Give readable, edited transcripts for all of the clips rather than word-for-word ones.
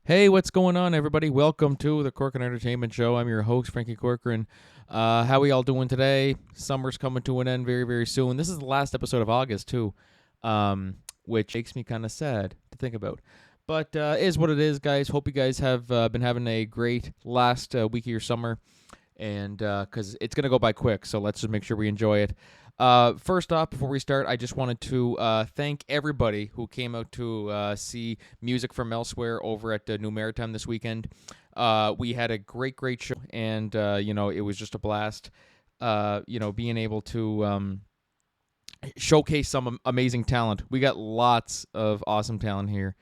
Hey, what's going on, everybody? Welcome to the Corcoran Entertainment Show. I'm your host, Franky Corcoran. How we all doing today? Summer's coming to an end very, very soon. This is the last episode of August, too, which makes me kind of sad to think about. But is what it is, guys. Hope you guys have been having a great last week of your summer, and because it's going to go by quick, so let's just make sure we enjoy it. First off, before we start, I just wanted to thank everybody who came out to see Music from Elsewhere over at New Maritime this weekend. We had a great, great show, and it was just a blast. Being able to showcase some amazing talent. We got lots of awesome talent here.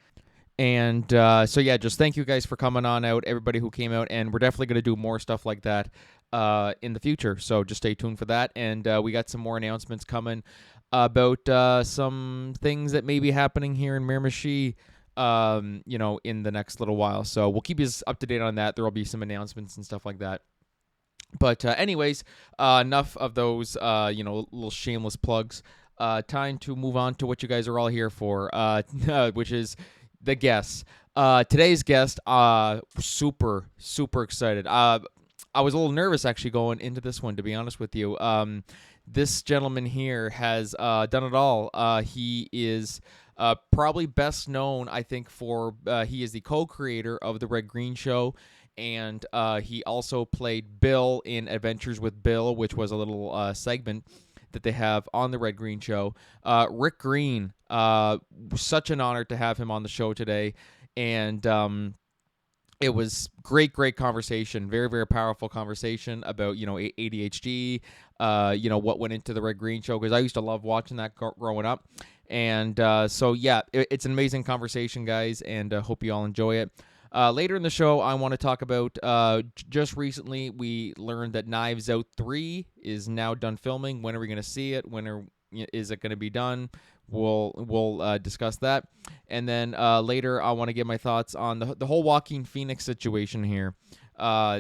And just thank you guys for coming on out, everybody who came out, and we're definitely going to do more stuff like that in the future. So just stay tuned for that. And we got some more announcements coming about some things that may be happening here in Miramichi, in the next little while. So we'll keep you up to date on that. There will be some announcements and stuff like that. But anyways, enough of those, little shameless plugs. Time to move on to what you guys are all here for, which is the guests. Today's guest, super, super excited. I was a little nervous actually going into this one, to be honest with you. This gentleman here has done it all. He is probably best known, I think, for he is the co-creator of The Red Green Show, and he also played Bill in Adventures with Bill, which was a little segment that they have on The Red Green Show. Rick Green, such an honor to have him on the show today, and it was great conversation, very, very powerful conversation about, ADHD, what went into The Red Green Show, because I used to love watching that growing up. And it's an amazing conversation, guys, and hope you all enjoy it. Later in the show, I want to talk about just recently we learned that Knives Out 3 is now done filming. When are we going to see it? Is it going to be done? We'll discuss that. And then later, I want to give my thoughts on the whole Joaquin Phoenix situation here.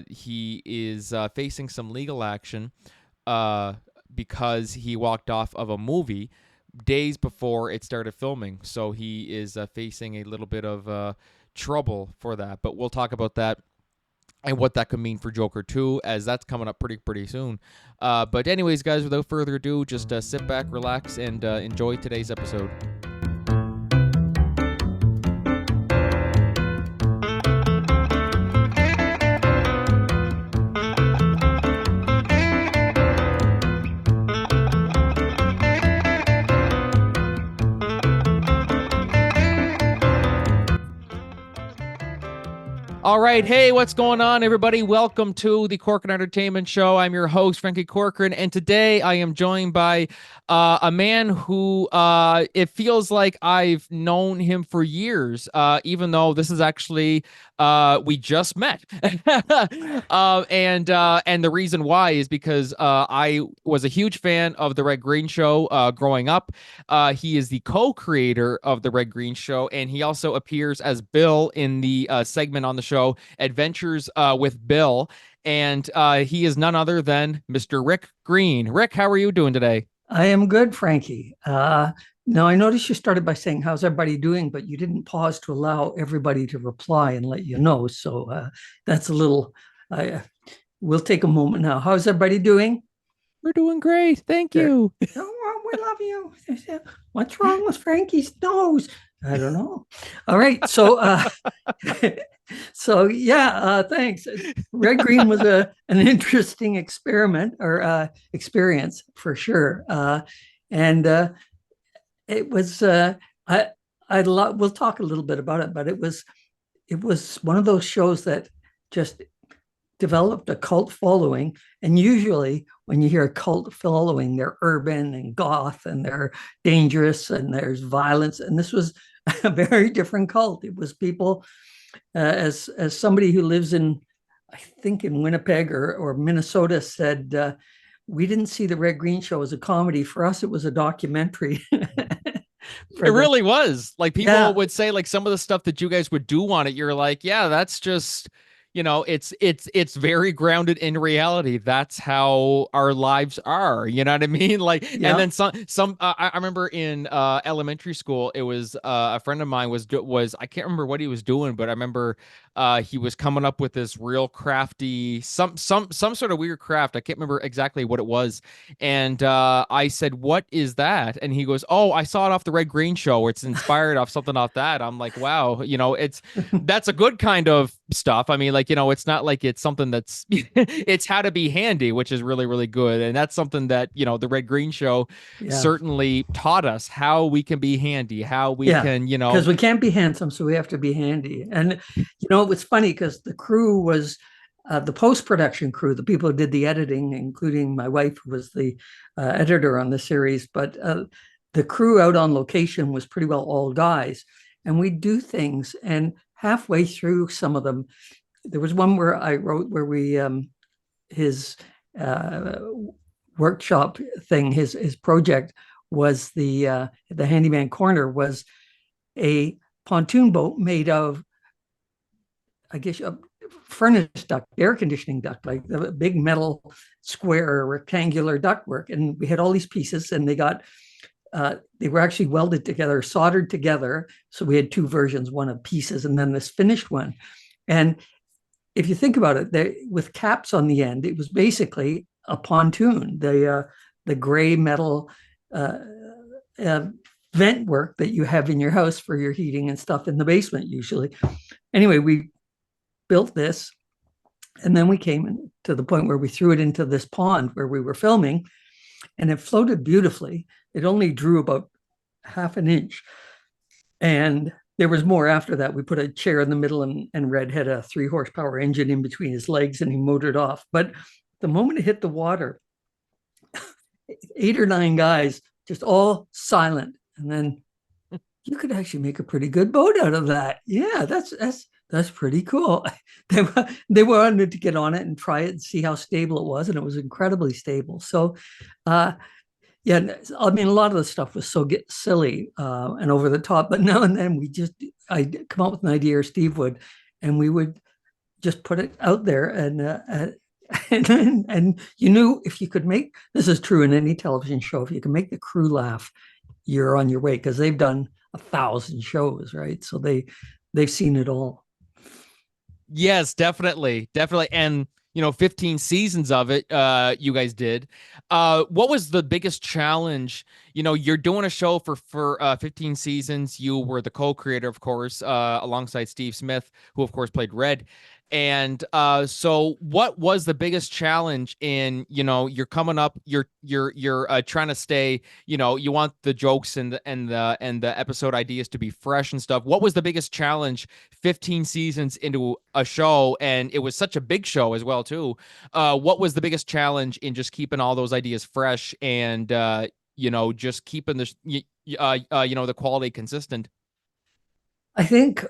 He is facing some legal action because he walked off of a movie days before it started filming. So he is facing a little bit of trouble for that, but we'll talk about that and what that could mean for Joker 2, as that's coming up pretty soon. But anyways, guys, without further ado, just sit back, relax, and enjoy today's episode. All right. Hey, what's going on, everybody? Welcome to the Corcoran Entertainment Show. I'm your host, Franky Corcoran, and today I am joined by a man who it feels like I've known him for years, even though this is actually we just met. And the reason why is because I was a huge fan of The Red Green Show growing up. He is the co-creator of The Red Green Show, and he also appears as Bill in the segment on the show, Adventures with Bill. And he is none other than Mr. Rick Green. Rick, how are you doing today? I am good, Frankie. Now, I noticed you started by saying, how's everybody doing? But you didn't pause to allow everybody to reply and let you know. So that's a little, we'll take a moment now. How's everybody doing? We're doing great. Thank you. Oh, we love you. What's wrong with Frankie's nose? I don't know. All right. So, thanks. Red Green was an interesting experiment or experience for sure. And it was, we'll talk a little bit about it, but it was one of those shows that just developed a cult following. And usually when you hear a cult following, they're urban and goth and they're dangerous and there's violence. And this was a very different cult. It was people, as somebody who lives in, I think in Winnipeg or Minnesota said, we didn't see The Red Green Show as a comedy. For us, it was a documentary. It really was. Like, people would say, like, some of the stuff that you guys would do on it, you're like, yeah, that's just, it's very grounded in reality. That's how our lives are. You know what I mean? Like, and Yeah. then I remember in elementary school, it was a friend of mine was I can't remember what he was doing, but I remember he was coming up with this real crafty some sort of weird craft. I can't remember exactly what it was, and I said, "What is that?" And he goes, "Oh, I saw it off the Red Green Show. Where it's inspired off something off that." I'm like, "Wow, it's that's a good kind of stuff." I mean, like, it's not like it's something that's it's how to be handy, which is really, really good. And that's something that, the Red Green Show Yeah. certainly taught us how we can be handy, how we Yeah. can, Because we can't be handsome, so we have to be handy. And it was funny because the crew was the post-production crew, the people who did the editing, including my wife, who was the editor on the series. But the crew out on location was pretty well all guys, and we do things. And halfway through some of them, there was one where I wrote where we his uh, workshop thing, his project was the handyman corner was a pontoon boat made of, I guess, a furnace duct, air conditioning duct, like a big metal square rectangular ductwork. And we had all these pieces, and they were actually welded together, soldered together. So we had two versions, one of pieces, and then this finished one. And if you think about it, with caps on the end, it was basically a pontoon. The gray metal uh, uh, vent work that you have in your house for your heating and stuff in the basement usually. Anyway, we built this, and then we came to the point where we threw it into this pond where we were filming, and it floated beautifully. It only drew about half an inch, and there was more after that. We put a chair in the middle, and Red had a 3 horsepower engine in between his legs, and he motored off. But the moment it hit the water, 8 or 9 guys just all silent, and then you could actually make a pretty good boat out of that. Yeah, that's pretty cool. They wanted to get on it and try it and see how stable it was, and it was incredibly stable. So, uh, yeah, I mean, a lot of the stuff was so get silly and over the top, but now and then I come up with an idea, or Steve would, and we would just put it out there, and you knew if you could make this is true in any television show, if you can make the crew laugh, you're on your way because they've done 1,000 shows, right? So they've seen it all. Yes, definitely. Definitely. And 15 seasons of it, you guys did. What was the biggest challenge? You're doing a show for 15 seasons. You were the co-creator, of course, alongside Steve Smith, who of course played Red. And so what was the biggest challenge in, you're coming up, you're trying to stay, you want the jokes and the episode ideas to be fresh and stuff. What was the biggest challenge 15 seasons into a show, and it was such a big show as well too? What was the biggest challenge in just keeping all those ideas fresh and just keeping the quality consistent? I think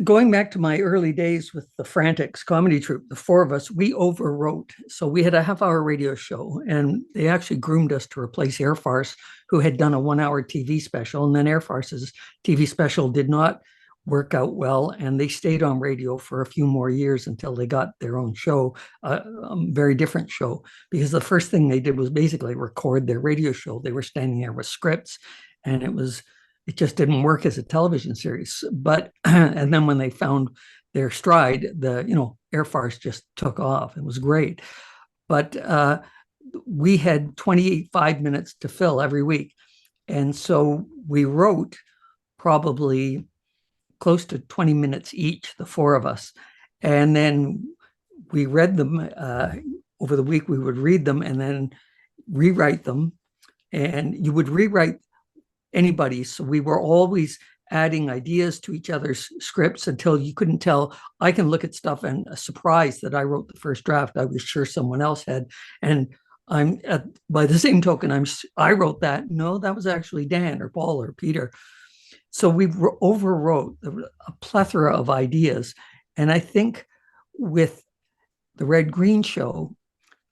going back to my early days with the Frantics comedy troupe, the four of us, we overwrote. So we had a half-hour radio show, and they actually groomed us to replace Air Farce, who had done a 1 hour TV special. And then Air Farce's TV special did not work out well, and they stayed on radio for a few more years until they got their own show, a very different show, because the first thing they did was basically record their radio show. They were standing there with scripts, and it just didn't work as a television series. But and then when they found their stride, the Air Farce just took off. It was great. But we had 28 5 minutes to fill every week, and so we wrote probably close to 20 minutes each, the four of us, and then we read them over the week. We would read them and then rewrite them, and you would rewrite anybody's. So we were always adding ideas to each other's scripts until you couldn't tell. I can look at stuff and surprised that I wrote the first draft. I was sure someone else had, and by the same token, I wrote that. No, that was actually Dan or Paul or Peter. So we overwrote a plethora of ideas, and I think with the Red Green Show,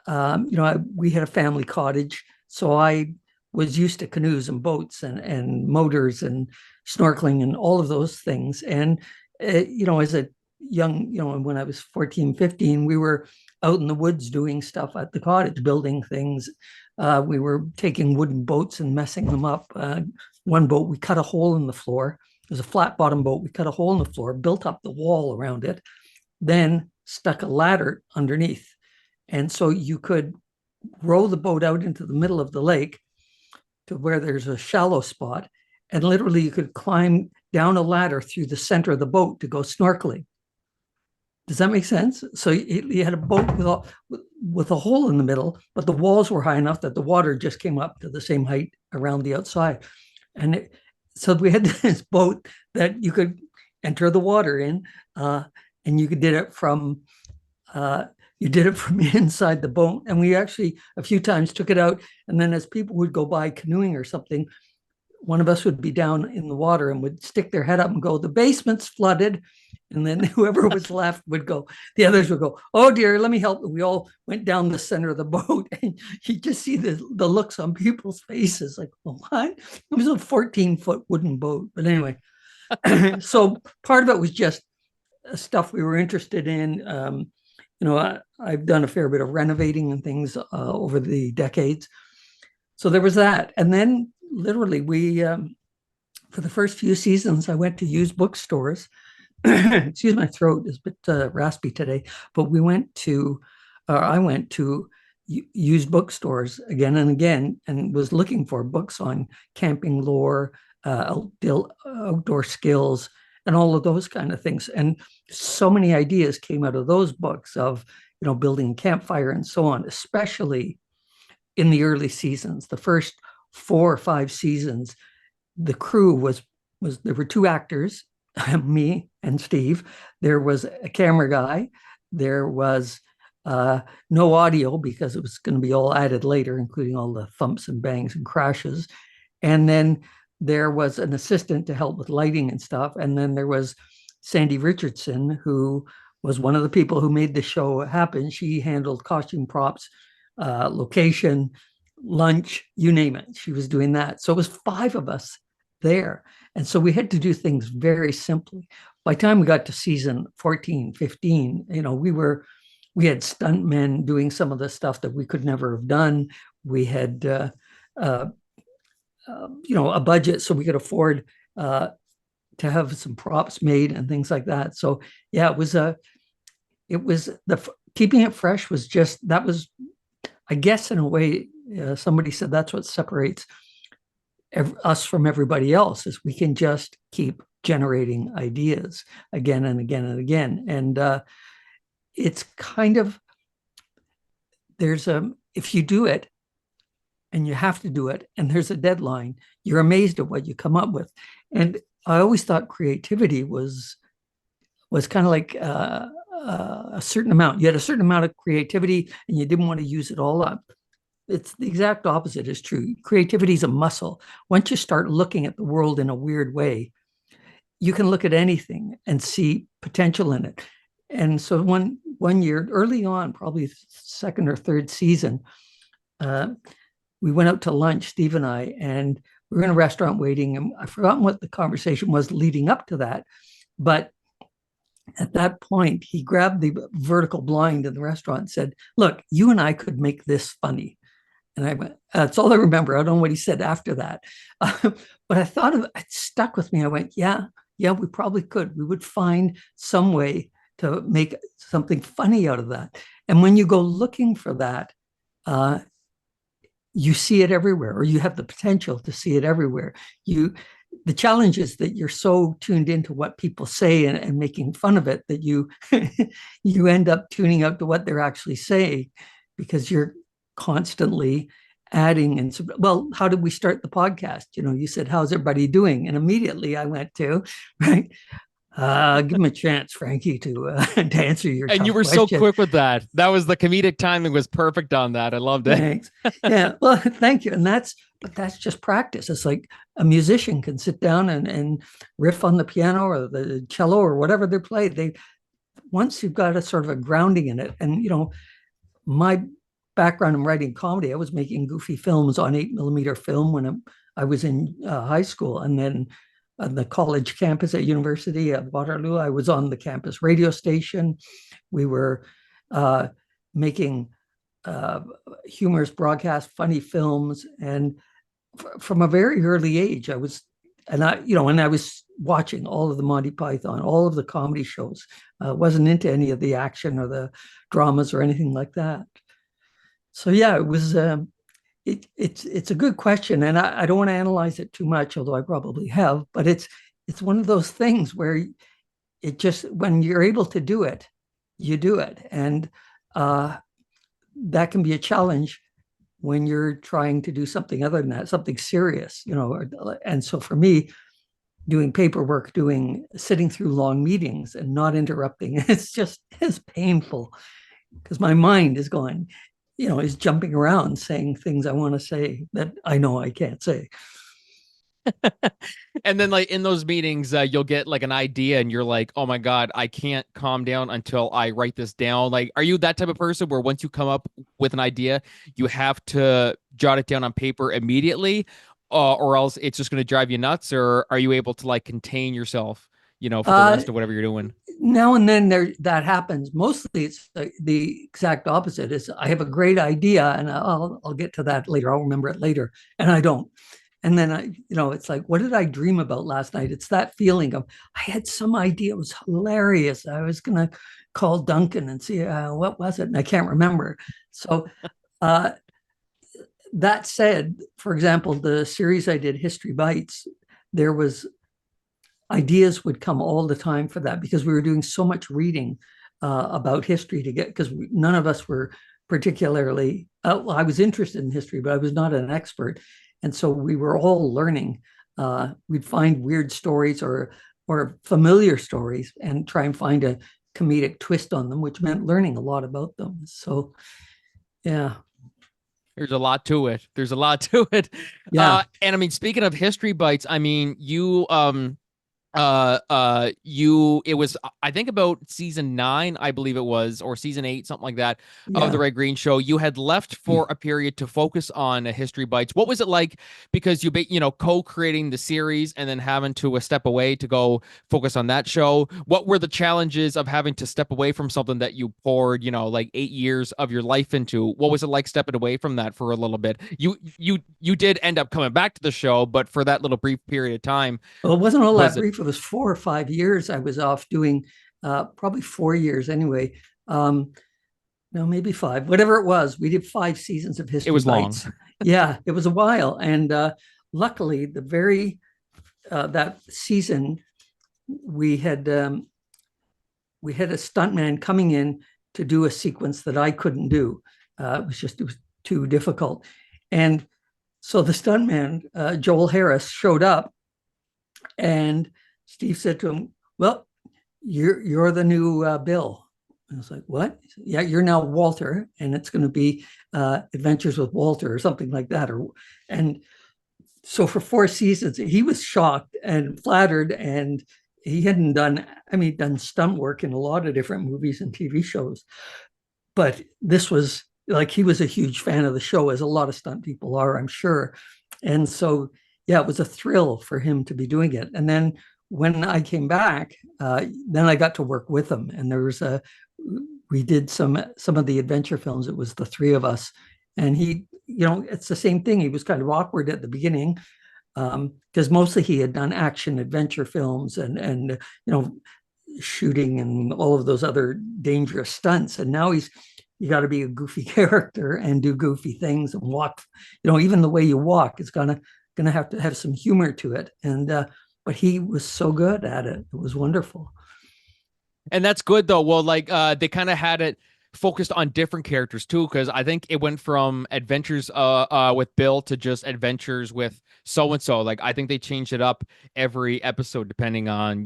we had a family cottage, so I was used to canoes and boats and motors and snorkeling and all of those things. And as a young, when I was 14, 15, we were out in the woods doing stuff at the cottage, building things. We were taking wooden boats and messing them up. One boat, we cut a hole in the floor. It was a flat bottom boat. We cut a hole in the floor, built up the wall around it, then stuck a ladder underneath. And so you could row the boat out into the middle of the lake to where there's a shallow spot. And literally you could climb down a ladder through the center of the boat to go snorkeling. Does that make sense? So you had a boat with a hole in the middle, but the walls were high enough that the water just came up to the same height around the outside. And so we had this boat that you could enter the water in, and you did it from inside the boat. And we actually a few times took it out, and then as people would go by canoeing or something, one of us would be down in the water and would stick their head up and go, "The basement's flooded." And then whoever was left would go, the others would go, "Oh dear, let me help." We all went down the center of the boat, and you just see the looks on people's faces like, "Well, what?" It was a 14-foot wooden boat. But anyway, so part of it was just stuff we were interested in. I've done a fair bit of renovating and things over the decades. So there was that. And then literally for the first few seasons, I went to used bookstores. Excuse my throat is a bit raspy today, but I went to used bookstores again and again and was looking for books on camping lore, outdoor skills, and all of those kind of things. And so many ideas came out of those books of, building a campfire and so on, especially in the early seasons. The first 4 or 5 seasons, the crew was there were 2 actors, me and Steve. There was a camera guy. There was no audio because it was going to be all added later, including all the thumps and bangs and crashes. And then there was an assistant to help with lighting and stuff. And then there was Sandy Richardson, who was one of the people who made the show happen. She handled costume props, location, lunch, you name it. She was doing that. So it was 5 of us there. And so we had to do things very simply. By the time we got to season 14, 15, we had stuntmen doing some of the stuff that we could never have done. We had, a budget so we could afford to have some props made and things like that. So yeah, keeping it fresh was just, that was, I guess in a way, somebody said that's what separates us from everybody else, is we can just keep generating ideas again and again and again. And it's kind of, if you do it and you have to do it and there's a deadline, you're amazed at what you come up with. And I always thought creativity was kind of like a certain amount. You had a certain amount of creativity and you didn't want to use it all up. It's the exact opposite is true. Creativity is a muscle. Once you start looking at the world in a weird way, you can look at anything and see potential in it. And so one year, early on, probably 2nd or 3rd season, we went out to lunch, Steve and I, and we were in a restaurant waiting. And I've forgotten what the conversation was leading up to that. But at that point, he grabbed the vertical blind in the restaurant and said, "Look, you and I could make this funny." And I went, that's all I remember. I don't know what he said after that. But I thought it stuck with me. I went, yeah, we probably could. We would find some way to make something funny out of that. And when you go looking for that, you see it everywhere, or you have the potential to see it everywhere. The challenge is that you're so tuned into what people say and making fun of it that you you end up tuning out to what they're actually saying, because you're constantly adding. And well, how did we start the podcast? You said, "How's everybody doing?" And immediately I went to, right, give him a chance, Franky, to answer your and you were question. so quick with that. That was the comedic timing was perfect on that. I loved it. Thanks. Yeah, well, thank you. And that's just practice. It's like a musician can sit down and riff on the piano or the cello or whatever they play. Once you've got a sort of a grounding in it, and my background in writing comedy, I was making goofy films on 8mm film when I was in high school, and then on the college campus at University of Waterloo. I was on the campus radio station. We were making humorous broadcasts, funny films, and from a very early age, I was watching all of the Monty Python, all of the comedy shows. Wasn't into any of the action or the dramas or anything like that. So yeah, it was. It's a good question, and I don't want to analyze it too much, although I probably have. But it's one of those things where it just when you're able to do it, you do it, and uh, that can be a challenge when you're trying to do something other than that, something serious, And so for me, doing paperwork, sitting through long meetings and not interrupting, it's painful because my mind is going, is jumping around saying things I want to say that I know I can't say. And then like in those meetings, you'll get like an idea and you're like, oh my God, I can't calm down until I write this down. Like, are you that type of person where once you come up with an idea, you have to jot it down on paper immediately, or else it's just going to drive you nuts? Or are you able to like contain yourself, for the Uh, rest of whatever you're doing? Now and then that happens. Mostly it's the exact opposite. Is I have a great idea and I'll get to that later. I'll remember it later, and I don't. And then it's like, what did I dream about last night? It's that feeling of I had some idea. It was hilarious. I was gonna call Duncan and see what was it, and I can't remember. So uh, that said, for example, the series I did, History Bites, there was ideas would come all the time for that because we were doing so much reading about history to get because none of us were particularly well, I was interested in history, but I was not an expert, and so we were all learning. We'd find weird stories or familiar stories and try and find a comedic twist on them, which meant learning a lot about them. So yeah, There's a lot to it. There's a lot to it. yeah, And I mean, speaking of history bites, I mean, it was I think about season 9, I believe it was, or season 8, something like that, of the yeah. Red Green Show. You had left for a period to focus on History Bites. What was it like? Because co-creating the series and then having to step away to go focus on that show. What were the challenges of having to step away from something that you poured, like 8 years of your life into? What was it like stepping away from that for a little bit? You did end up coming back to the show, but for that little brief period of time, Well, it wasn't all that was it brief. It was 4 or 5 years I was off doing, probably 4 years anyway. Um, no, maybe five, whatever it was. We did 5 seasons of it History was long. Bites. Yeah, it was a while. And luckily, that season, we had we had a stuntman coming in to do a sequence that I couldn't do. It was too difficult. And so the stuntman, Joel Harris, showed up and Steve said to him, "Well, you're the new Bill." I was like, "What?" Said, "Yeah, you're now Walter, and it's going to be Adventures with Walter or something like that." And so for 4 seasons, he was shocked and flattered, and he hadn't done. I mean, he'd done stunt work in a lot of different movies and TV shows, but this was like he was a huge fan of the show, as a lot of stunt people are, I'm sure. And so, yeah, it was a thrill for him to be doing it. And then when I came back, then I got to work with him, and we did some of the adventure films. It was the three of us, and it's the same thing. He was kind of awkward at the beginning because mostly he had done action adventure films and shooting and all of those other dangerous stunts, and now you got to be a goofy character and do goofy things and walk. Even the way you walk is gonna have to have some humor to it. And but he was so good at it; it was wonderful. And that's good though. Well, like they kind of had it focused on different characters too, because I think it went from adventures with Bill to just adventures with so and so. Like I think they changed it up every episode depending on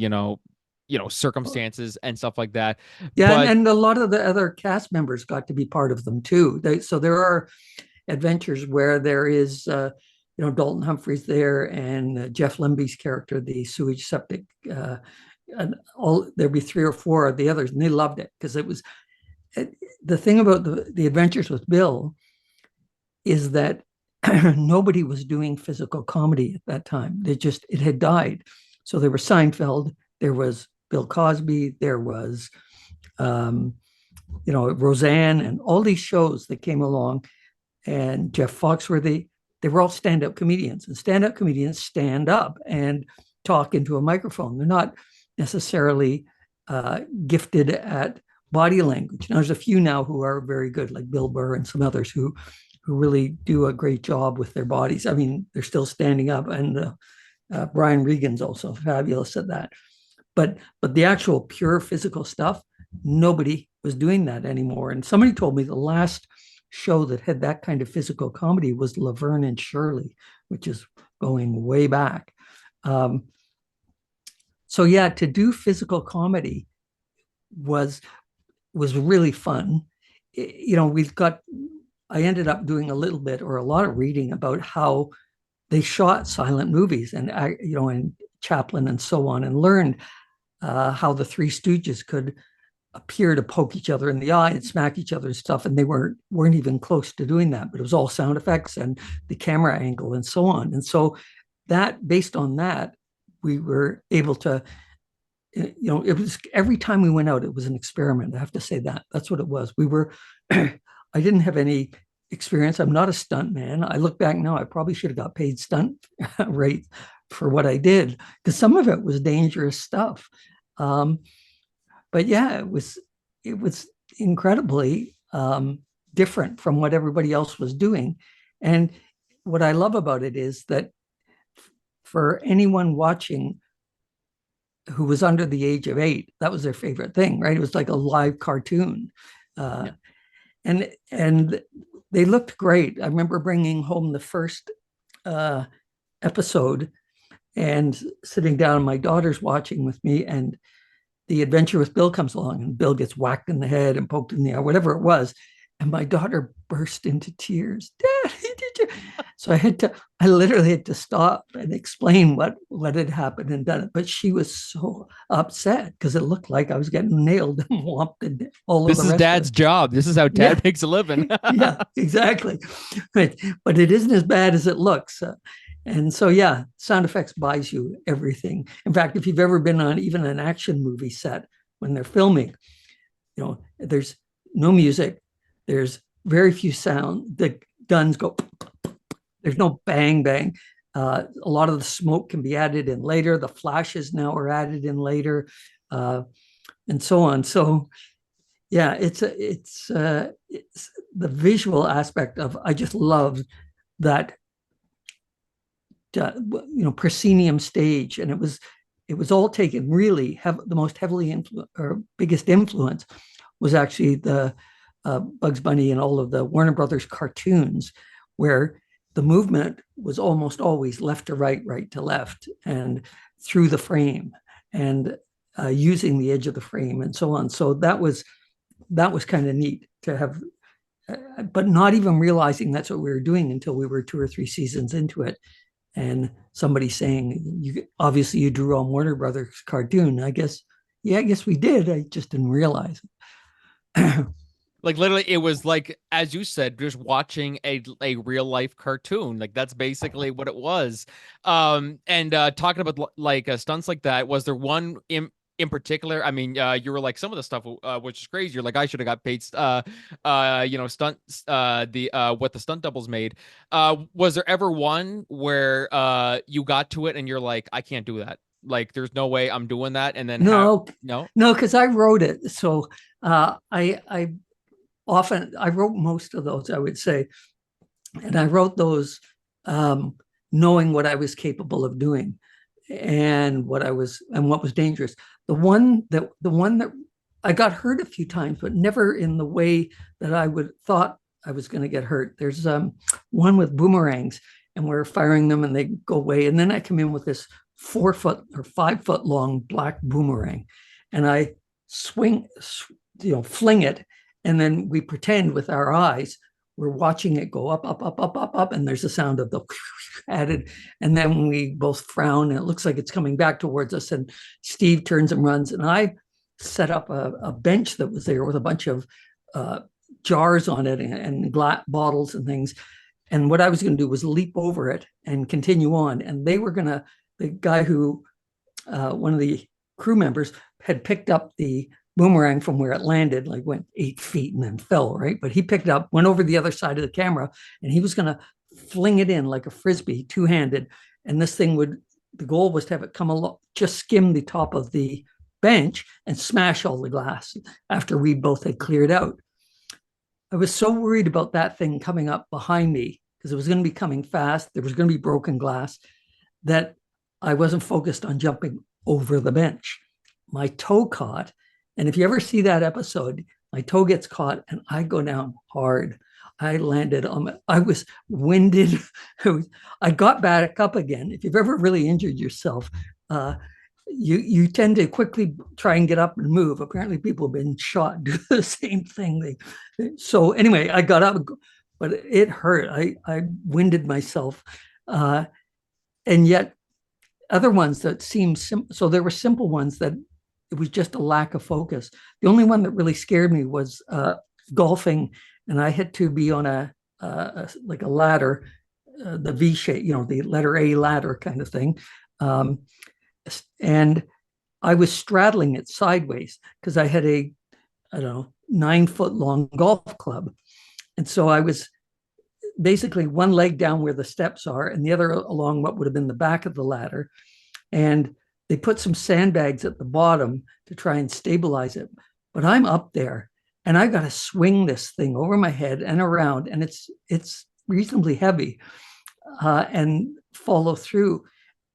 circumstances and stuff like that. Yeah, and, But and a lot of the other cast members got to be part of them too. So there are adventures where there is, Dalton Humphreys there and Jeff Lemby's character, the sewage septic, and there'd be three or four of the others, and they loved it because it was the thing about the adventures with Bill is that nobody was doing physical comedy at that time. It had died. So there was Seinfeld, there was Bill Cosby, there was Roseanne, and all these shows that came along, and Jeff Foxworthy. They were all stand-up comedians, and stand-up comedians stand up and talk into a microphone. They're not necessarily gifted at body language. Now, there's a few now who are very good, like Bill Burr and some others who really do a great job with their bodies. I mean, they're still standing up, and Brian Regan's also fabulous at that. But the actual pure physical stuff, nobody was doing that anymore. And somebody told me the last show that had that kind of physical comedy was Laverne and Shirley, which is going way back. So yeah, to do physical comedy was really fun. I ended up doing a little bit or a lot of reading about how they shot silent movies, and and Chaplin and so on, and learned how the Three Stooges could appear to poke each other in the eye and smack each other and stuff, and they weren't even close to doing that, but it was all sound effects and the camera angle and so on. And so that, based on that, we were able to, it was, every time we went out, it was an experiment. I have to say that's what it was. I didn't have any experience. I'm not a stunt man. I look back now, I probably should have got paid stunt rate for what I did, because some of it was dangerous stuff. But yeah, it was incredibly different from what everybody else was doing. And what I love about it is that for anyone watching who was under the age of 8, that was their favorite thing, right? It was like a live cartoon. Yeah. And they looked great. I remember bringing home the first episode and sitting down, my daughter's watching with me, and The Adventure with Bill comes along, and Bill gets whacked in the head and poked in the eye, whatever it was. And my daughter burst into tears. Daddy, did you? So I literally had to stop and explain what had happened and done it. But she was so upset because it looked like I was getting nailed and whomped and all this of the is rest Dad's of it. job. This is how Dad makes a living. Yeah, exactly. Right. But it isn't as bad as it looks. And so, yeah, sound effects buys you everything. In fact, if you've ever been on even an action movie set when they're filming, there's no music, there's very few sound. The guns go, there's no bang, bang. A lot of the smoke can be added in later. The flashes now are added in later, and so on. So, yeah, it's the visual aspect of, I just love that proscenium stage, and it was all taken really the most heavily or biggest influence was actually the Bugs Bunny and all of the Warner Brothers cartoons, where the movement was almost always left to right, right to left, and through the frame, and using the edge of the frame and so on. So that was kind of neat to have, but not even realizing that's what we were doing until we were 2 or 3 seasons into it. And somebody saying, obviously you drew on Warner Brothers cartoon. I guess we did. I just didn't realize it. Like, literally, it was like, as you said, just watching a real life cartoon. Like, that's basically what it was. And talking about like stunts like that, was there one in particular? I mean, you were like, some of the stuff which is crazy. You're like, I should have got paid stunts, what the stunt doubles made. Was there ever one where you got to it and you're like, I can't do that, like there's no way I'm doing that? And then no, no, because I wrote it. So I wrote most of those, I would say, and I wrote those knowing what I was capable of doing and what was dangerous. The one that I got hurt a few times, but never in the way that I would thought I was going to get hurt. There's one with boomerangs, and we're firing them and they go away. And then I come in with this 4 foot or 5 foot long black boomerang, and I fling it. And then we pretend with our eyes, we're watching it go up, up, up, up, up, up. And there's a sound of the added. And then we both frown and it looks like it's coming back towards us. And Steve turns and runs. And I set up a bench that was there with a bunch of jars on it and glass bottles and things. And what I was going to do was leap over it and continue on. And the guy who one of the crew members had picked up the boomerang from where it landed, like went 8 feet and then fell, right? But he picked it up, went over the other side of the camera, and he was going to fling it in like a frisbee, two-handed. And this thing would, the goal was to have it come along, just skim the top of the bench and smash all the glass after we both had cleared out. I was so worried about that thing coming up behind me because it was going to be coming fast. There was going to be broken glass that I wasn't focused on jumping over the bench. My toe caught. And if you ever see that episode, my toe gets caught and I go down hard. I landed on, I was winded. I got back up again. If you've ever really injured yourself, you tend to quickly try and get up and move. Apparently, people have been shot do the same thing. So anyway, I got up, but it hurt. I winded myself, and yet other ones that seemed so there were simple ones that it was just a lack of focus. The only one that really scared me was golfing, and I had to be on like a ladder, the V shape, the letter A ladder kind of thing. And I was straddling it sideways because I had I don't know, 9 foot long golf club. And so I was basically one leg down where the steps are and the other along what would have been the back of the ladder. And they put some sandbags at the bottom to try and stabilize it. But I'm up there and I got to swing this thing over my head and around, and it's reasonably heavy, and follow through.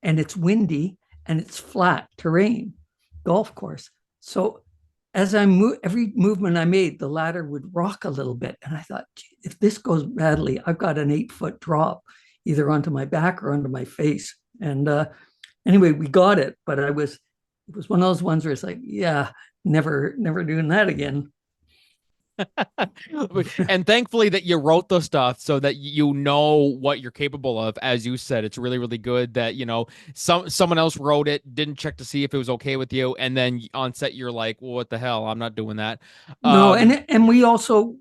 And it's windy and it's flat terrain, golf course. So as I move, every movement I made, the ladder would rock a little bit. And I thought, if this goes badly, I've got an 8 foot drop either onto my back or onto my face. And anyway, we got it, but it was one of those ones where it's like, yeah, never doing that again. And thankfully that you wrote the stuff so that you know what you're capable of. As you said, it's really, really good that, someone else wrote it, didn't check to see if it was okay with you. And then on set, you're like, well, what the hell? I'm not doing that. No, and we also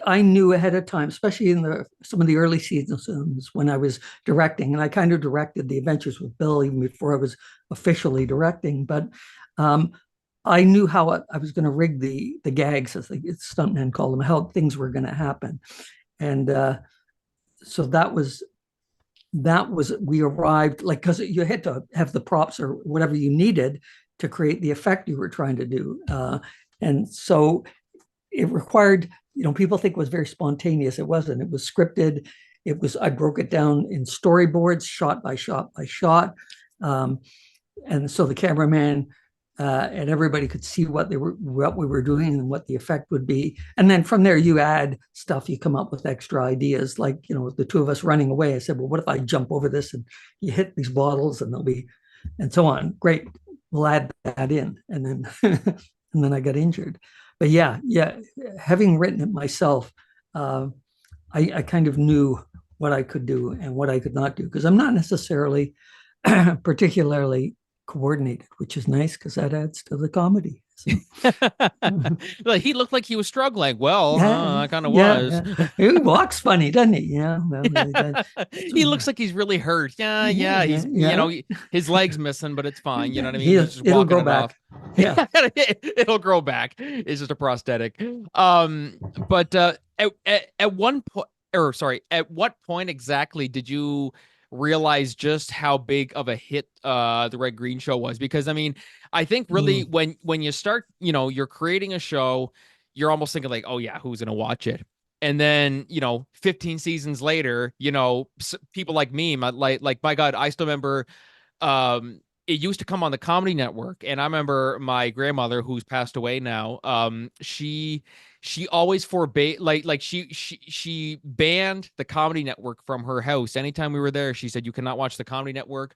I knew ahead of time, especially in some of the early seasons when I was directing, and I kind of directed the Adventures with Bill even before I was officially directing. But I knew how I was going to rig the gags, as the stuntmen call them, how things were going to happen, and so that was we arrived like, because you had to have the props or whatever you needed to create the effect you were trying to do, and so it required, people think it was very spontaneous. It wasn't. It was scripted. I broke it down in storyboards, shot by shot by shot, and so the cameraman and everybody could see what we were doing and what the effect would be. And then from there, you add stuff. You come up with extra ideas, like the two of us running away. I said, well, what if I jump over this and you hit these bottles and they'll be, and so on. Great, we'll add that in, and then and then I got injured. But yeah, having written it myself, I kind of knew what I could do and what I could not do, because I'm not necessarily particularly coordinated, which is nice because that adds to the comedy. So. Like, he looked like he was struggling. Well, I kind of was. Yeah. He walks funny, doesn't he? Yeah. Well, he looks like he's really hurt. Yeah. He's, his leg's missing, but it's fine. You know what I mean? He's just it'll grow back. Yeah. It'll grow back. It's just a prosthetic. But at one point, or sorry, at what point exactly did you realize just how big of a hit the Red Green Show was? Because I mean, I think really when you start, you're creating a show, you're almost thinking like, oh yeah, who's gonna watch it? And then 15 seasons later, people like me, like my God, I still remember it used to come on the Comedy Network, and I remember my grandmother, who's passed away now, she always forbade, like she banned the Comedy Network from her house. Anytime we were there, she said, you cannot watch the Comedy Network.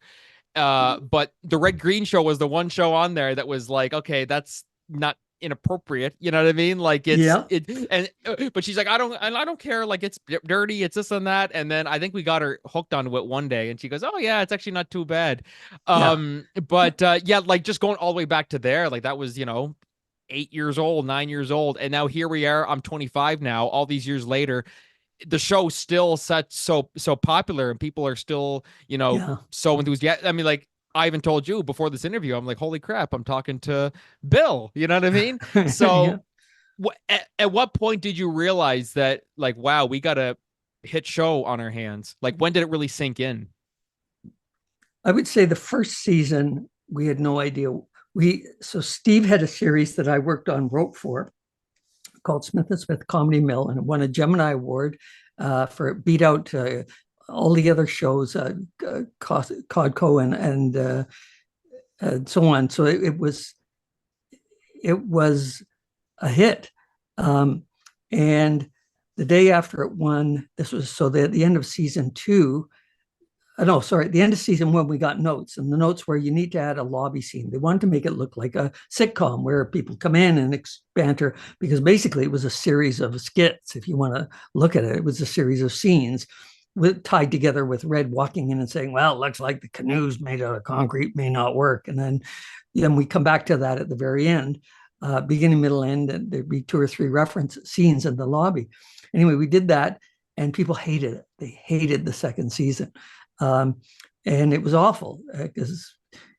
But the Red Green Show was the one show on there that was like, okay, that's not inappropriate. You know what I mean? Like but she's like, I don't care. Like, it's dirty. It's this and that. And then I think we got her hooked onto it one day, and she goes, oh yeah, it's actually not too bad. But like just going all the way back to there, like that was, 8 years old, 9 years old. And now here we are. I'm 25 now, all these years later. The show's still so popular, and people are still, so enthusiastic. I mean, like, I even told you before this interview, I'm like, holy crap, I'm talking to Bill. You know what I mean? Yeah. So at what point did you realize that, like, wow, we got a hit show on our hands? Like, when did it really sink in? I would say the first season, we had no idea. So Steve had a series that I worked on, wrote for, called Smith and Smith Comedy Mill, and it won a Gemini Award for it beat out all the other shows, Codco and so on. So it was a hit. Um, and the day after it won, this was so that at the end of season two, no, sorry, at the end of season one, we got notes, and the notes were you need to add a lobby scene. They wanted to make it look like a sitcom where people come in and banter, because basically it was a series of skits. If you want to look at it, it was a series of scenes tied together with Red walking in and saying, well, it looks like the canoes made out of concrete may not work. And then we come back to that at the very end, beginning, middle, end, and there'd be 2 or 3 reference scenes in the lobby. Anyway, we did that, and people hated it. They hated the second season. Um, and it was awful because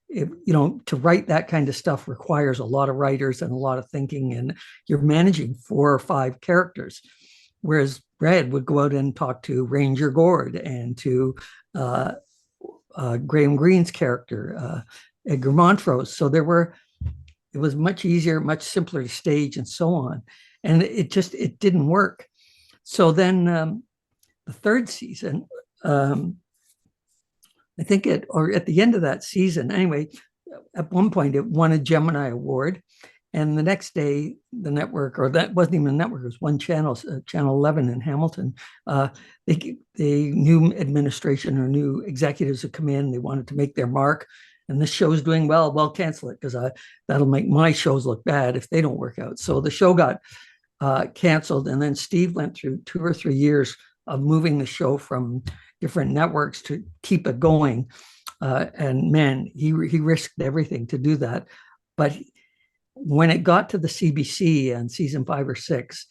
to write that kind of stuff requires a lot of writers and a lot of thinking, and you're managing 4 or 5 characters. Whereas Red would go out and talk to Ranger Gord and to Graham Greene's character, Edgar Montrose. So it was much easier, much simpler to stage and so on. And it didn't work. So then the third season, I think or at the end of that season, anyway, at one point it won a Gemini Award. And the next day, the network, or that wasn't even a network, it was one channel, Channel 11 in Hamilton. They new administration or new executives had come in. They wanted to make their mark. And this show's doing well. Well, cancel it because that'll make my shows look bad if they don't work out. So the show got canceled. And then Steve went through 2 or 3 years of moving the show from different networks to keep it going. And man, he risked everything to do that. But when it got to the CBC and season 5 or 6,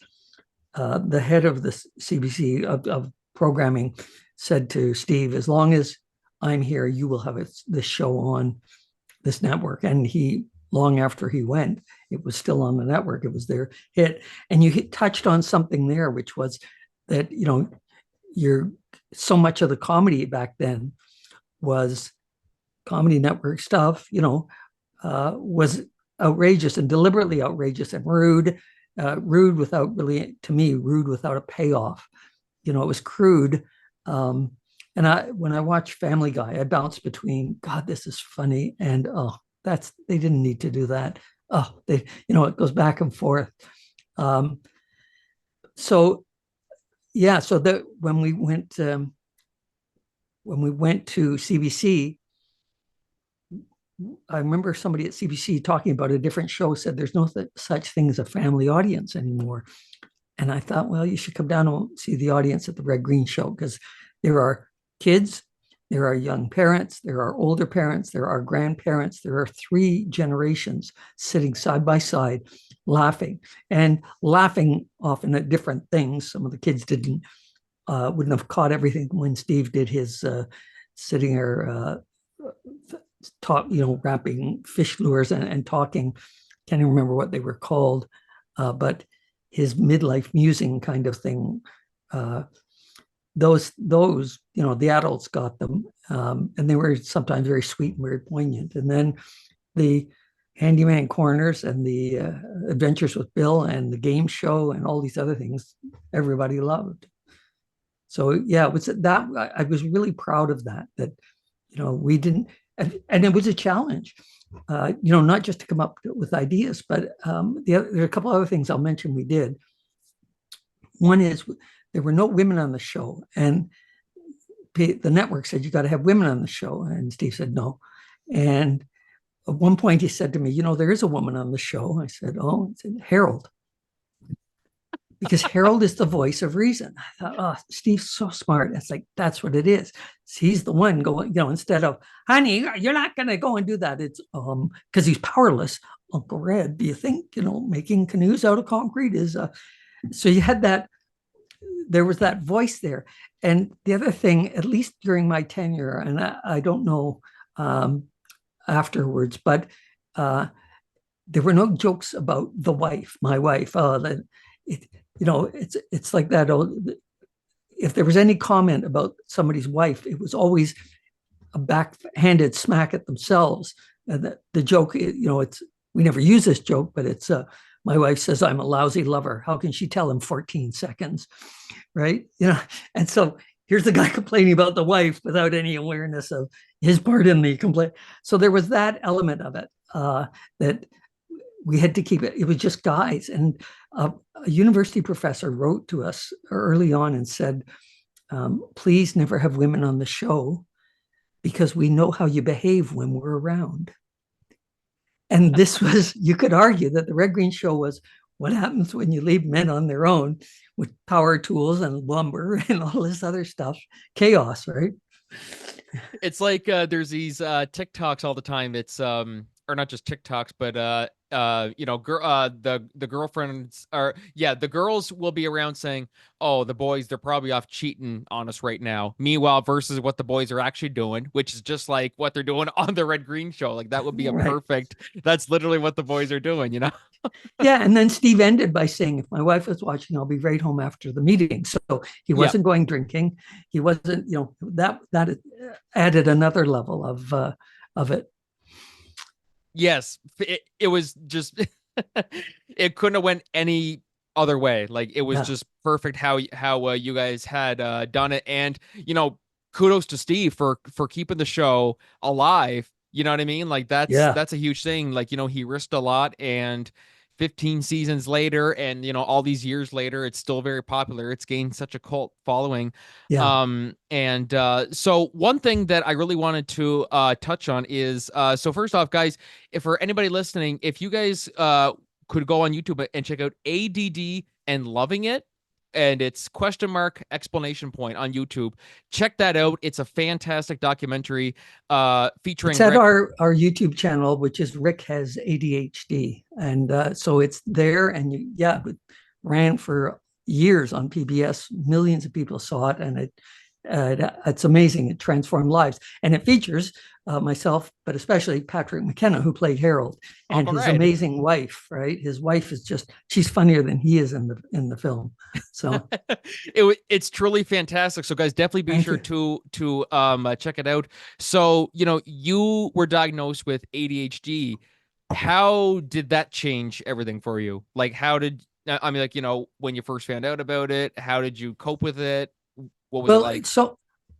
the head of the CBC of programming said to Steve, as long as I'm here, you will have this show on this network. And long after he went, it was still on the network. It was their hit. And you touched on something there, which was that, so much of the comedy back then was Comedy Network stuff, was outrageous and deliberately outrageous and rude without really, to me, rude without a payoff. It was crude. And when I watch Family Guy, I bounce between, God, this is funny, and they didn't need to do that. It goes back and forth. So that when we went to CBC, I remember somebody at CBC talking about a different show, said there's no such thing as a family audience anymore. And I thought, well, you should come down and see the audience at the Red Green show, because there are kids, there are young parents, there are older parents, there are grandparents, there are 3 generations sitting side by side laughing often at different things. Some of the kids wouldn't have caught everything when Steve did his sitting there wrapping fish lures and talking. Can't even remember what they were called, but his midlife musing kind of thing. Those the adults got them, and they were sometimes very sweet and very poignant. And then the Handyman Corners and the Adventures with Bill and the game show and all these other things, everybody loved. So yeah, it was that I was really proud of that we didn't, and it was a challenge, not just to come up with ideas, but there are a couple other things I'll mention we did. One is there were no women on the show, and the network said, you got to have women on the show. And Steve said, no. And at one point he said to me, there is a woman on the show. I said, oh, it's Harold. Because Harold is the voice of reason. I thought, oh, Steve's so smart. It's like, that's what it is. He's the one going, instead of, honey, you're not going to go and do that. It's because he's powerless. Uncle Red, do you think, making canoes out of concrete is so you had that, there was that voice there. And the other thing, at least during my tenure, and I don't know afterwards, but there were no jokes about the wife, my wife. It, it's like that. If there was any comment about somebody's wife, it was always a backhanded smack at themselves. And the joke, it's we never use this joke, but it's my wife says I'm a lousy lover. How can she tell in 14 seconds, right? And so here's the guy complaining about the wife without any awareness of his part in the complaint. So there was that element of it that we had to keep it. It was just guys. And a university professor wrote to us early on and said, please never have women on the show because we know how you behave when we're around. And this was, you could argue that the Red Green Show was what happens when you leave men on their own with power tools and lumber and all this other stuff. Chaos, right? It's like there's these TikToks all the time. It's or not just TikToks, but the girlfriends are the girls will be around saying, "Oh, the boys, they're probably off cheating on us right now." Meanwhile, versus what the boys are actually doing, which is just like what they're doing on the Red Green Show. Like that would be a Right. perfect. That's literally what the boys are doing, you know. Yeah. And then Steve ended by saying, if my wife is watching, I'll be right home after the meeting. So he Yeah. wasn't going drinking. He wasn't, that added another level of it. Yes, it was just it couldn't have went any other way. Like it was Yeah. just perfect how you guys had done it, and kudos to Steve for keeping the show alive. You know what I mean? Like Yeah. that's a huge thing. Like he risked a lot, and 15 seasons later, and all these years later, it's still very popular. It's gained such a cult following. Yeah. And so one thing that I really wanted to touch on is so first off, guys, if for anybody listening, if you guys could go on YouTube and check out ADD and Loving It, and it's question mark exclamation point on YouTube. Check that out. It's a fantastic documentary It's featuring at Rick. our YouTube channel, which is Rick Has ADHD. And so it's there. And it ran for years on PBS. Millions of people saw it. And it's amazing. It transformed lives. And it features myself, but especially Patrick McKenna, who played Harold, and Uncle his Red. amazing wife. Right, his wife is she's funnier than he is in the film. So It's truly fantastic. So guys, definitely be thank sure you. to check it out. So you were diagnosed with ADHD. How did that change everything for you? Like how did I mean, like when you first found out about it, how did you cope with it? What was it Well, like?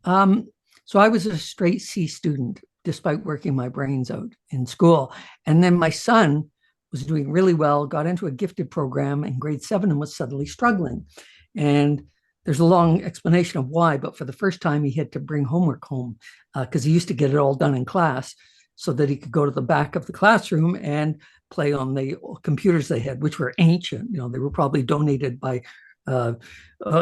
um, so I was a straight C student, despite working my brains out in school. And then my son was doing really well, got into a gifted program in grade 7 and was suddenly struggling. And there's a long explanation of why, but for the first time, he had to bring homework home because he used to get it all done in class so that he could go to the back of the classroom and play on the computers they had, which were ancient. They were probably donated by uh,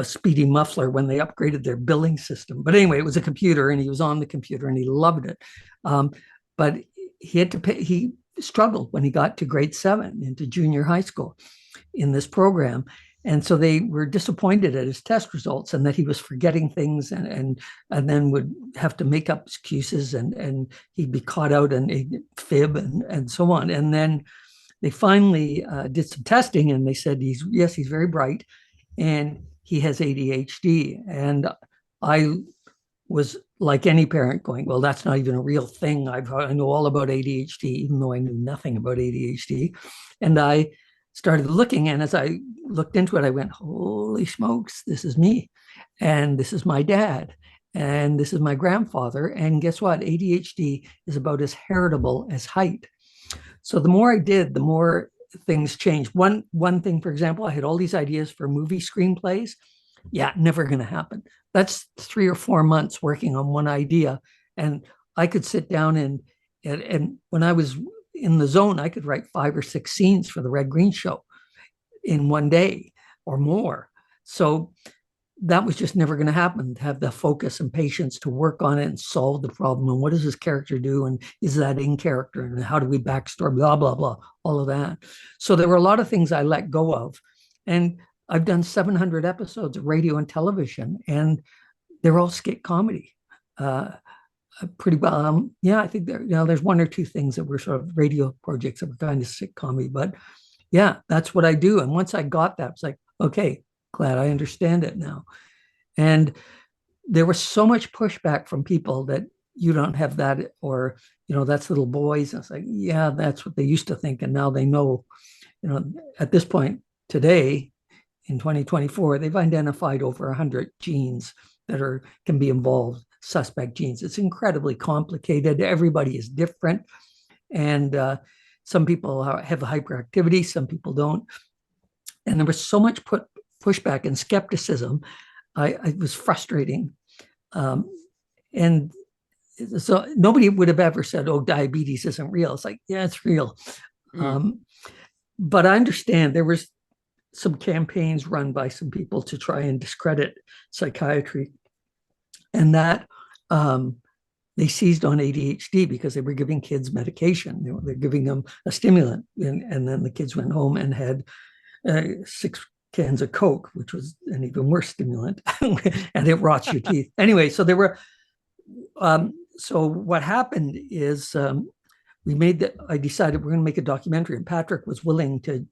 Speedy Muffler when they upgraded their billing system. But anyway, it was a computer, and he was on the computer, and he loved it. But he had to pay. He struggled when he got to grade 7 into junior high school in this program. And so they were disappointed at his test results and that he was forgetting things and then would have to make up excuses and he'd be caught out and he'd fib and so on. And then they finally did some testing and they said he's very bright and he has ADHD. And I was like any parent going, well, that's not even a real thing. I know all about ADHD, even though I knew nothing about ADHD. And I started looking, and as I looked into it, I went, holy smokes, this is me. And this is my dad. And this is my grandfather. And guess what? ADHD is about as heritable as height. So the more I did, the more things changed. One thing, for example, I had all these ideas for movie screenplays. Yeah, never going to happen. That's 3 or 4 months working on one idea, and I could sit down and when I was in the zone, I could write 5 or 6 scenes for the Red Green Show in one day or more. So that was just never going to happen, to have the focus and patience to work on it and solve the problem. And what does this character do? And is that in character? And how do we backstory? Blah, blah, blah, all of that. So there were a lot of things I let go of. And I've done 700 episodes of radio and television, and they're all skit comedy. pretty well. Yeah, I think there's one or two things that were sort of radio projects that were kind of sitcom-y, but yeah, that's what I do. And once I got that, it's like, okay, glad I understand it now. And there was so much pushback from people that you don't have that, or that's little boys. And it's like, yeah, that's what they used to think, and now they know. At this point today, in 2024, they've identified over 100 genes that can be involved, suspect genes. It's incredibly complicated. Everybody is different, and some people have hyperactivity, some people don't. And there was so much pushback and skepticism. I was frustrating. And so nobody would have ever said, oh, diabetes isn't real. It's like, yeah, it's real. But I understand there was some campaigns run by some people to try and discredit psychiatry, and that they seized on ADHD because they were giving kids medication. They're giving them a stimulant, and then the kids went home and had 6 cans of Coke, which was an even worse stimulant, and it rots your teeth. Anyway, so there were. So what happened is I decided we're going to make a documentary, and Patrick was willing to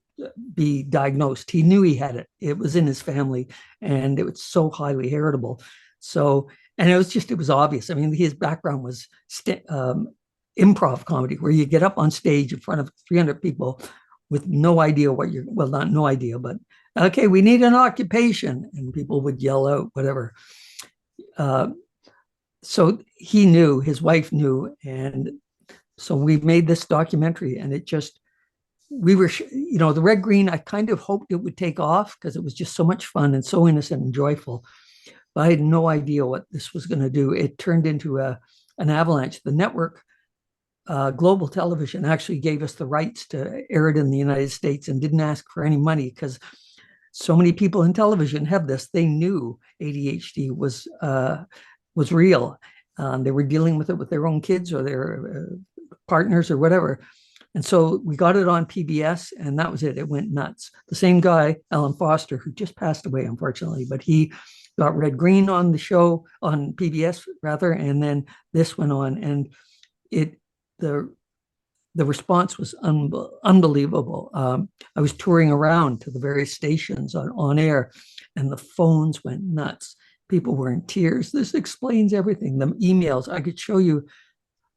be diagnosed. He knew he had it. It was in his family, and it was so highly heritable. So, and it was obvious. I mean, his background was improv comedy, where you get up on stage in front of 300 people with no idea not no idea, but okay, we need an occupation, and people would yell out whatever. So he knew, his wife knew, and so we made this documentary, and the Red Green, I kind of hoped it would take off because it was just so much fun and so innocent and joyful. But I had no idea what this was going to do. It turned into an avalanche. The network, Global Television, actually gave us the rights to air it in the United States and didn't ask for any money because so many people in television have this. They knew ADHD was real. They were dealing with it with their own kids or their partners or whatever. And so we got it on PBS, and that was it. It went nuts. The same guy, Alan Foster, who just passed away, unfortunately, but he got Red Green on the show, on PBS rather, and then this went on, and the response was unbelievable. I was touring around to the various stations on air, and the phones went nuts. People were in tears. This explains everything. The emails, I could show you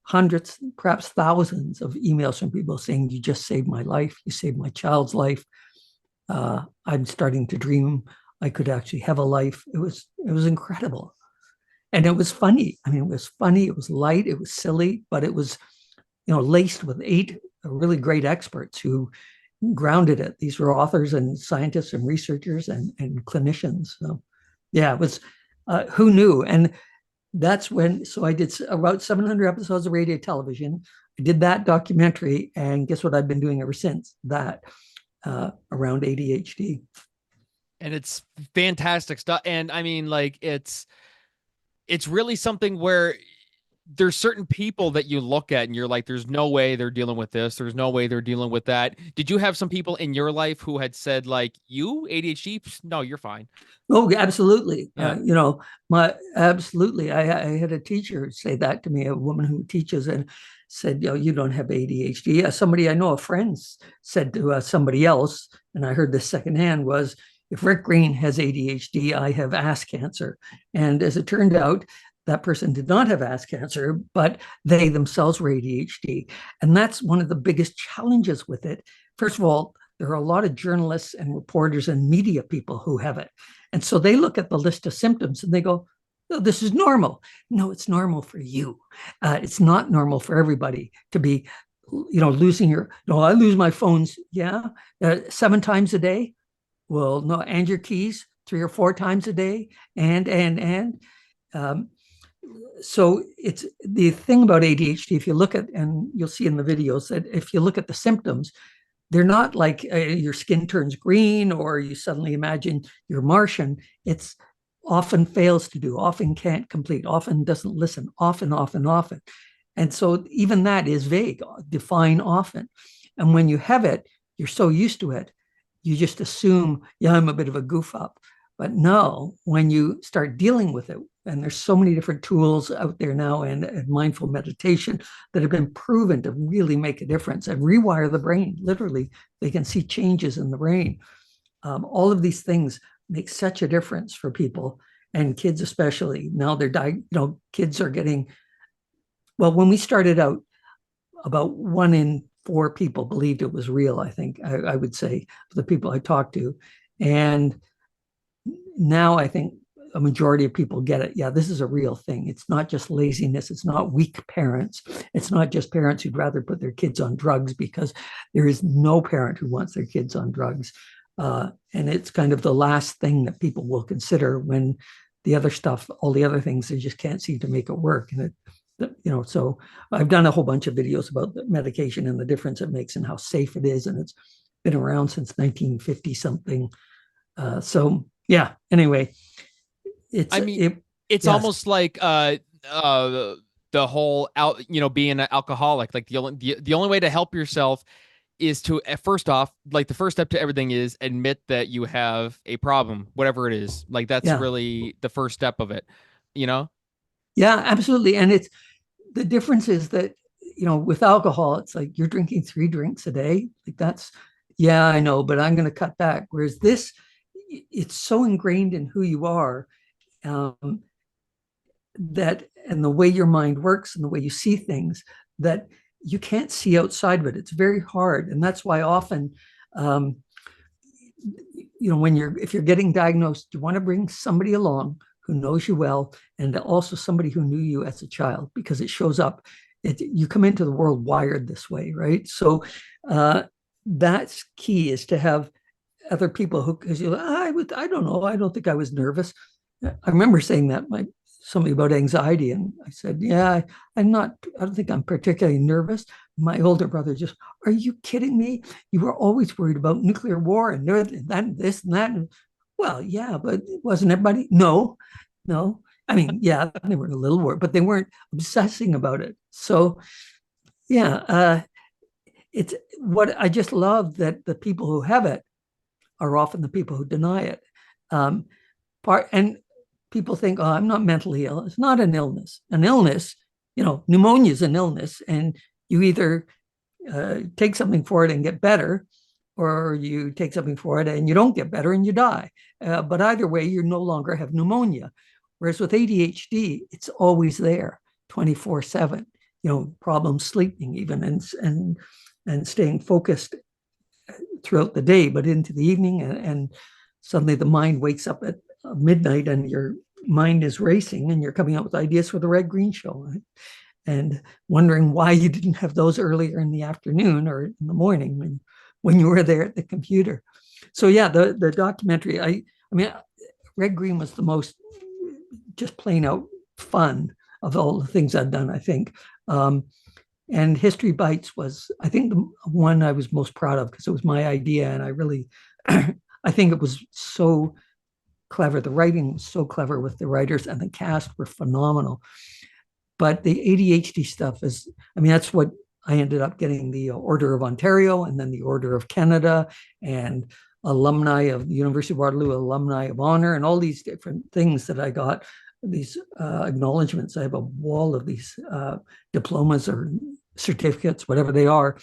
hundreds, perhaps thousands of emails from people saying, you just saved my life. You saved my child's life. I'm starting to dream I could actually have a life. It was incredible. And it was funny. I mean, it was funny. It was light. It was silly, but it was, laced with 8 really great experts who grounded it. These were authors and scientists and researchers and clinicians. So yeah, it was, who knew? And that's when, so I did about 700 episodes of radio television. I did that documentary, and guess what I've been doing ever since that, around ADHD. And it's fantastic stuff. And I mean, like, it's really something where there's certain people that you look at and you're like, there's no way they're dealing with this. There's no way they're dealing with that. Did you have some people in your life who had said, like, you ADHD? No, you're fine. Oh, absolutely. Yeah. Absolutely. I had a teacher say that to me, a woman who teaches, and said, you don't have ADHD. Somebody I know, a friend, said to somebody else, and I heard this secondhand, was, if Rick Green has ADHD, I have ass cancer. And as it turned out, that person did not have ass cancer, but they themselves were ADHD. And that's one of the biggest challenges with it. First of all, there are a lot of journalists and reporters and media people who have it. And so they look at the list of symptoms and they go, oh, this is normal. No, it's normal for you. It's not normal for everybody to be, losing I lose my phones. Yeah. 7 times a day. Well, no, and your keys 3 or 4 times a day. So it's the thing about ADHD, if you look at, and you'll see in the videos, that if you look at the symptoms, they're not like your skin turns green or you suddenly imagine you're Martian. It's often fails to do, often can't complete, often doesn't listen, often. And so even that is vague, define often. And when you have it, you're so used to it, you just assume, yeah, I'm a bit of a goof up. But no, when you start dealing with it, And there's so many different tools out there now, and mindful meditation that have been proven to really make a difference and rewire the brain. Literally, they can see changes in the brain. All of these things make such a difference for people and kids, especially now. Kids are getting, well, when we started out, about 1 in 4 people believed it was real. I think I would say, the people I talked to. And now I think a majority of people get it. Yeah, this is a real thing. It's not just laziness. It's not weak parents. It's not just parents who'd rather put their kids on drugs, because there is no parent who wants their kids on drugs. And it's kind of the last thing that people will consider when the other stuff, all the other things, they just can't seem to make it work. And so I've done a whole bunch of videos about the medication and the difference it makes and how safe it is. And it's been around since 1950 something. So yeah, anyway, I mean, it, it's yes, almost like the whole being an alcoholic. Like the only way to help yourself is to first off, like the first step to everything is admit that you have a problem, whatever it is. Like that's yeah, really the first step of it, you know? yeah, absolutely. And it's the difference is that, with alcohol, it's like you're drinking 3 drinks a day. Like that's, yeah, I know, but I'm going to cut back. Whereas this, it's so ingrained in who you are, um, that, and the way your mind works and the way you see things, that you can't see outside of it. It's very hard. And that's why often, um, if you're getting diagnosed, you want to bring somebody along who knows you well, and also somebody who knew you as a child, because it shows up. You come into the world wired this way, right? So that's key, is to have other people who, because I don't know, I don't think I was nervous. I remember saying that somebody about anxiety, and I said, yeah, I'm not. I don't think I'm particularly nervous. My older brother just, are you kidding me? You were always worried about nuclear war and that, this and that. And, well, yeah, but wasn't everybody? No, no. I mean, yeah, they were a little worried, but they weren't obsessing about it. So, yeah, it's what I just love, that the people who have it are often the people who deny it. Um, and people think, oh, I'm not mentally ill. It's not an illness. An illness, pneumonia is an illness, and you either take something for it and get better, or you take something for it and you don't get better and you die. But either way, you no longer have pneumonia. Whereas with ADHD, it's always there, 24/7. Problems sleeping even, and staying focused throughout the day, but into the evening, and suddenly the mind wakes up at midnight and your mind is racing and you're coming up with ideas for the red green show, right? And wondering why you didn't have those earlier in the afternoon or in the morning when you were there at the computer. So yeah, the documentary, I mean, Red Green was the most just plain out fun of all the things I've done, I think. And History Bites was, I think, the one I was most proud of, because it was my idea, and I really, I think it was so clever. The writing was so clever with the writers, and the cast were phenomenal. But the ADHD stuff is, I mean, that's what I ended up getting, the Order of Ontario, and then the Order of Canada, and alumni of the University of Waterloo, alumni of honor, and all these different things that I got, these acknowledgements. I have a wall of these diplomas or certificates, whatever they are,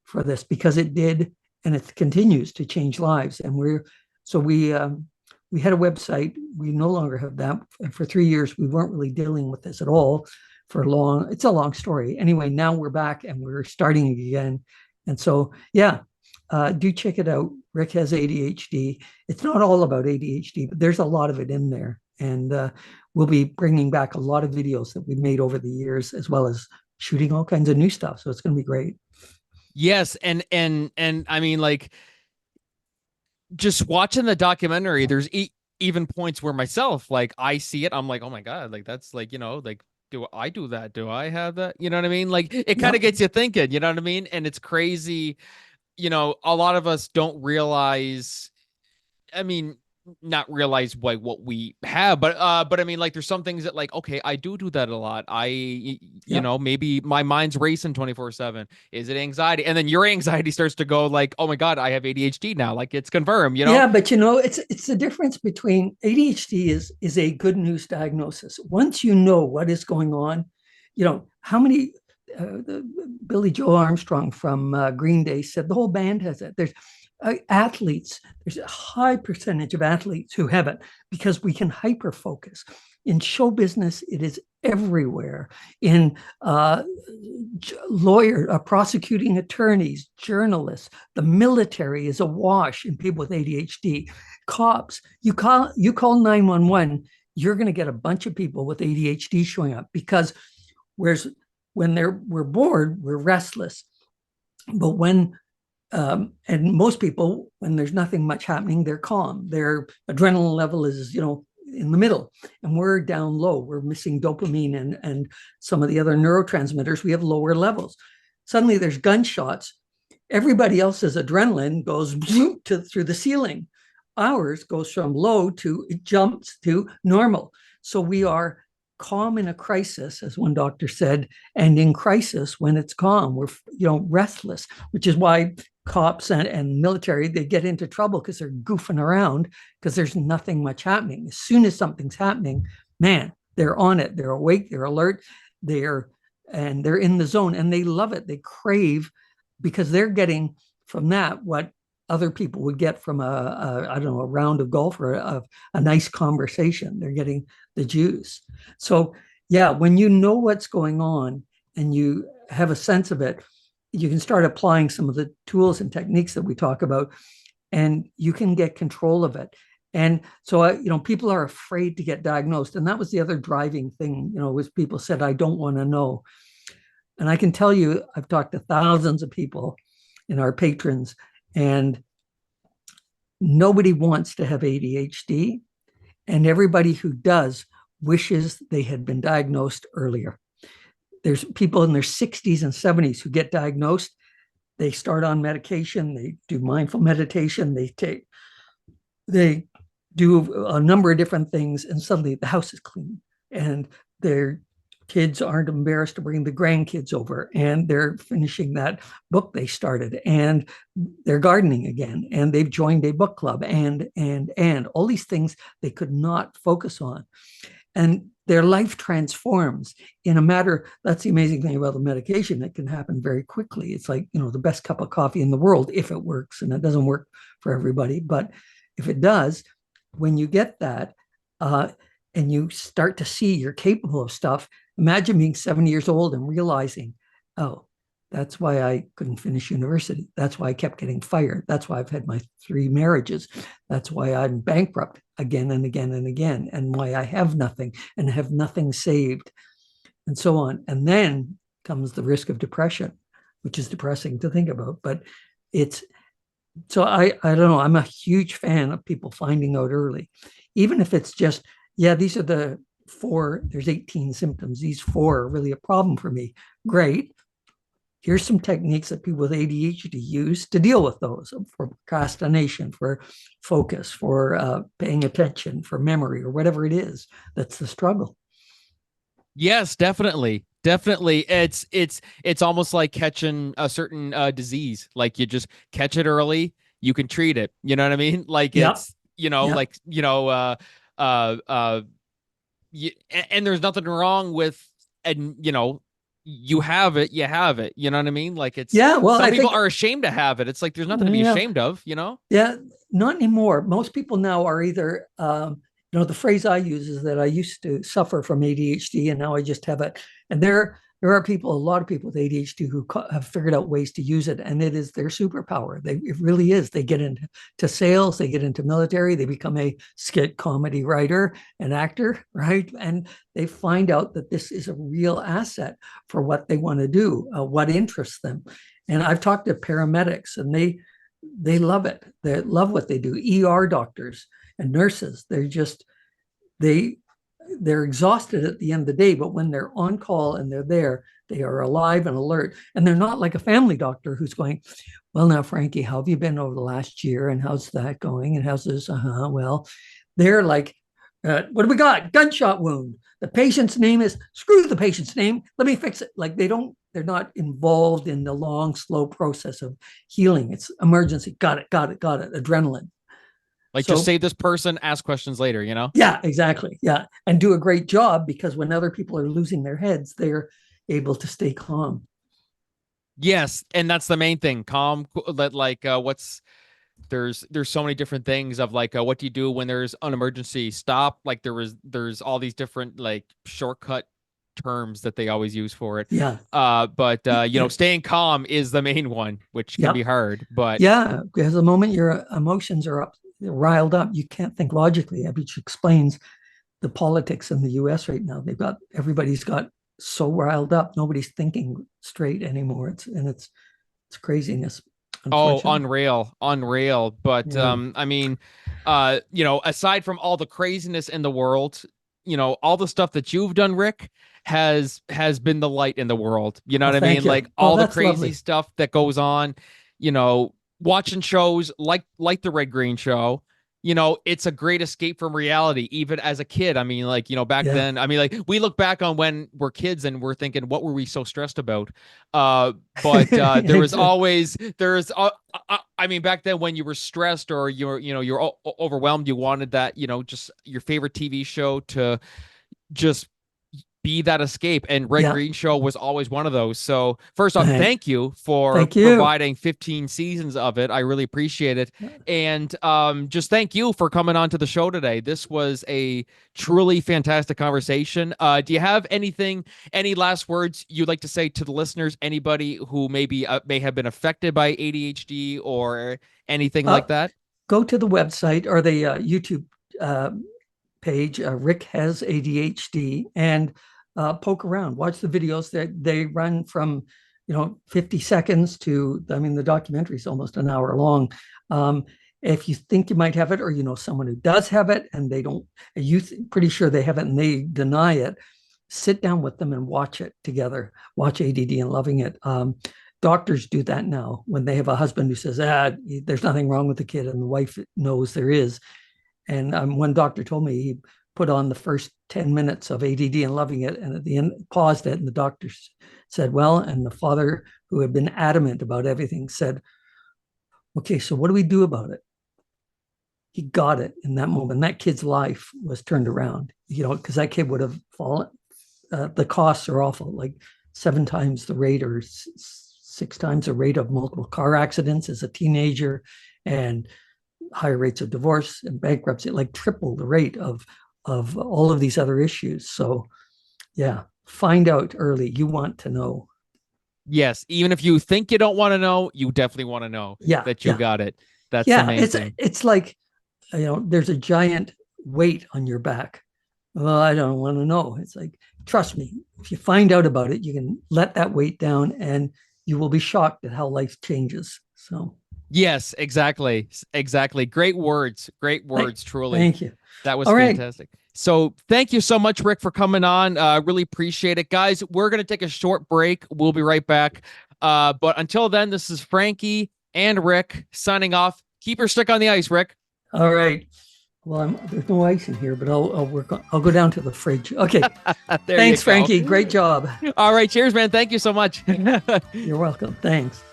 for this, because it did, and it continues to change lives. And we had a website. We no longer have that. And for 3 years, we weren't really dealing with this at all. It's a long story. Anyway, now we're back and we're starting again. And so, yeah, do check it out. Rick has ADHD. It's not all about ADHD, but there's a lot of it in there. And we'll be bringing back a lot of videos that we've made over the years, as well as shooting all kinds of new stuff. So it's going to be great. Yes, and I mean, like, just watching the documentary, there's even points where myself, like, I see it, I'm like, oh my God, like that's like, like, do I do that? Do I have that? You know what I mean? Like it kind of Yep. gets you thinking, you know what I mean? And it's crazy, a lot of us don't realize, I mean, not realize what we have, but I mean, like, there's some things that, like, okay, I do that a lot. Yeah. Maybe my mind's racing 24/7. Is it anxiety? And then your anxiety starts to go like, oh my God, I have ADHD now. Like, it's confirmed. Yeah, but it's the difference between ADHD is a good news diagnosis. Once you know what is going on, how many Billy Joe Armstrong from Green Day said the whole band has it. There's athletes. There's a high percentage of athletes who have it because we can hyper focus. In show business, it is everywhere. In prosecuting attorneys, journalists, the military is awash in people with ADHD. Cops, you call 911, you're going to get a bunch of people with ADHD showing up because whereas when we're bored, we're restless. But and most people, when there's nothing much happening, they're calm. Their adrenaline level is, in the middle, and we're down low. We're missing dopamine and some of the other neurotransmitters. We have lower levels. Suddenly there's gunshots. Everybody else's adrenaline goes through the ceiling. Ours goes from low to, it jumps to normal. So we are calm in a crisis, as one doctor said, and in crisis when it's calm. We're restless, which is why cops and military, they get into trouble because they're goofing around because there's nothing much happening. As soon as something's happening, man, they're on it. They're awake. They're alert. They're in the zone, and they love it. They crave, because they're getting from that what other people would get from I don't know, a round of golf or a nice conversation. They're getting the juice. So yeah, when you know what's going on and you have a sense of it, you can start applying some of the tools and techniques that we talk about, and you can get control of it. And so, people are afraid to get diagnosed. And that was the other driving thing, was people said, I don't want to know. And I can tell you, I've talked to thousands of people in our patrons, and nobody wants to have ADHD. And everybody who does wishes they had been diagnosed earlier. There's people in their 60s and 70s who get diagnosed. They start on medication. They do mindful meditation. They do a number of different things, and suddenly the house is clean, and their kids aren't embarrassed to bring the grandkids over, and they're finishing that book they started, and they're gardening again, and they've joined a book club, and all these things they could not focus on. And their life transforms in a matter. That's the amazing thing about the medication. It can happen very quickly. It's like, the best cup of coffee in the world if it works, and it doesn't work for everybody. But if it does, when you get that and you start to see you're capable of stuff, imagine being 7 years old and realizing, oh, that's why I couldn't finish university. That's why I kept getting fired. That's why I've had my 3 marriages. That's why I'm bankrupt again and again and again, and why I have nothing and have nothing saved, and so on. And then comes the risk of depression, which is depressing to think about. But it's so I don't know. I'm a huge fan of people finding out early, even if it's just, yeah, these are the 4. There's 18 symptoms. These 4 are really a problem for me. Great. Here's some techniques that people with ADHD use to deal with those, for procrastination, for focus, for paying attention, for memory, or whatever it is that's the struggle. Yes, definitely. Definitely. It's almost like catching a certain disease. Like, you just catch it early, you can treat it. You know what I mean? Like, Yep. it's, Yep. uh uh and there's nothing wrong with, and you have it, you have it. You know what I mean? Like, it's, Yeah. Well, some I people think, are ashamed to have it. It's like, there's nothing to be yeah. ashamed of. Yeah, not anymore. Most people now are either, the phrase I use is that I used to suffer from ADHD and now I just have it. And there are people, a lot of people with ADHD who have figured out ways to use it, and it is their superpower. It really is. They get into sales, they get into military, they become a skit comedy writer, an actor, right? And they find out that this is a real asset for what they want to do, what interests them. And I've talked to paramedics, and they love it. They love what they do. ER doctors and nurses, they they're exhausted at the end of the day, but when they're on call and they're there, they are alive and alert. And they're not like a family doctor who's going, Well, now, Frankie, how have you been over the last year and how's that going? And how's this? Well, they're like, what do we got? Gunshot wound. The patient's name is, screw the patient's name. Let me fix it. Like they're not involved in the long, slow process of healing. It's emergency. Got it, got it, got it. Adrenaline. Like, just So, save this person, ask questions later, you know? yeah, exactly. Yeah. And do a great job because when other people are losing their heads, they're able to stay calm. Yes, and that's the main thing. Calm, like, what's there's so many different things of like, what do you do when there's an emergency? Stop. Like, there's all these different like shortcut terms that they always use for it. Yeah. But Yeah. staying calm is the main one, which can Yeah. be hard. But Yeah, because the moment your emotions are up, riled up, you can't think logically, which explains the politics in the U.S. right now. Everybody's got so riled up, nobody's thinking straight anymore. It's craziness, oh, unfortunately. unreal, unreal. But Yeah, I mean, aside from all the craziness in the world, all the stuff that you've done, Rick, has been the light in the world. You know well, what I thank mean? you. Like Oh, all the that's crazy lovely. stuff that goes on, watching shows like the Red Green Show. It's a great escape from reality, even as a kid. I mean, like, back Yeah. then, I mean, like, we look back on when we're kids and we're thinking, what were we so stressed about? But Exactly. I mean, back then when you were stressed or you're overwhelmed, you wanted that, just your favorite TV show to just be that escape. And Red Yeah. Green Show was always one of those. So first off, Thank, thank you for thank you. providing 15 seasons of it. I really appreciate it. And just thank you for coming on to the show today. This was a truly fantastic conversation. Do you have any last words you'd like to say to the listeners? Anybody who may have been affected by ADHD or anything Uh, like that? Go to the website or the YouTube uh, page, Rick Has ADHD, and poke around. Watch the videos that they run from, 50 seconds to, I mean, the documentary is almost an hour long. Um, if you think you might have it, or you know someone who does have it, and they don't, pretty sure they have it and they deny it, sit down with them and watch it together. Watch ADD and Loving It. Doctors do that now when they have a husband who says, there's nothing wrong with the kid, and the wife knows there is. And one doctor told me he put on the first 10 minutes of ADD and Loving It, and at the end paused it. And the doctor said, well, and the father, who had been adamant about everything, said, okay, so what do we do about it? He got it in that moment. That kid's life was turned around, because that kid would have fallen. The costs are awful, like 7 times the rate or 6 times the rate of multiple car accidents as a teenager, and higher rates of divorce and bankruptcy, like triple the rate of all of these other issues. So yeah, find out early. You want to know. Yes, even if you think you don't want to know, you definitely want to know Yeah, that you yeah, got it. That's the yeah. main It's thing. it's like, there's a giant weight on your back. Well, I don't want to know. It's like, trust me, if you find out about it, you can let that weight down, and you will be shocked at how life changes. So Yes, exactly. Exactly. Great thank, words, truly. thank you. That was All right. fantastic. So, thank you so much, Rick, for coming on. Really appreciate it. Guys, we're going to take a short break. We'll be right back. But until then, this is Frankie and Rick signing off. Keep your stick on the ice, Rick. All right. Well, there's no ice in here, but I'll work on. I'll go down to the fridge. Okay. There you Thanks, go. Frankie. Great job. All right. Cheers, man. Thank you so much. You're welcome. Thanks.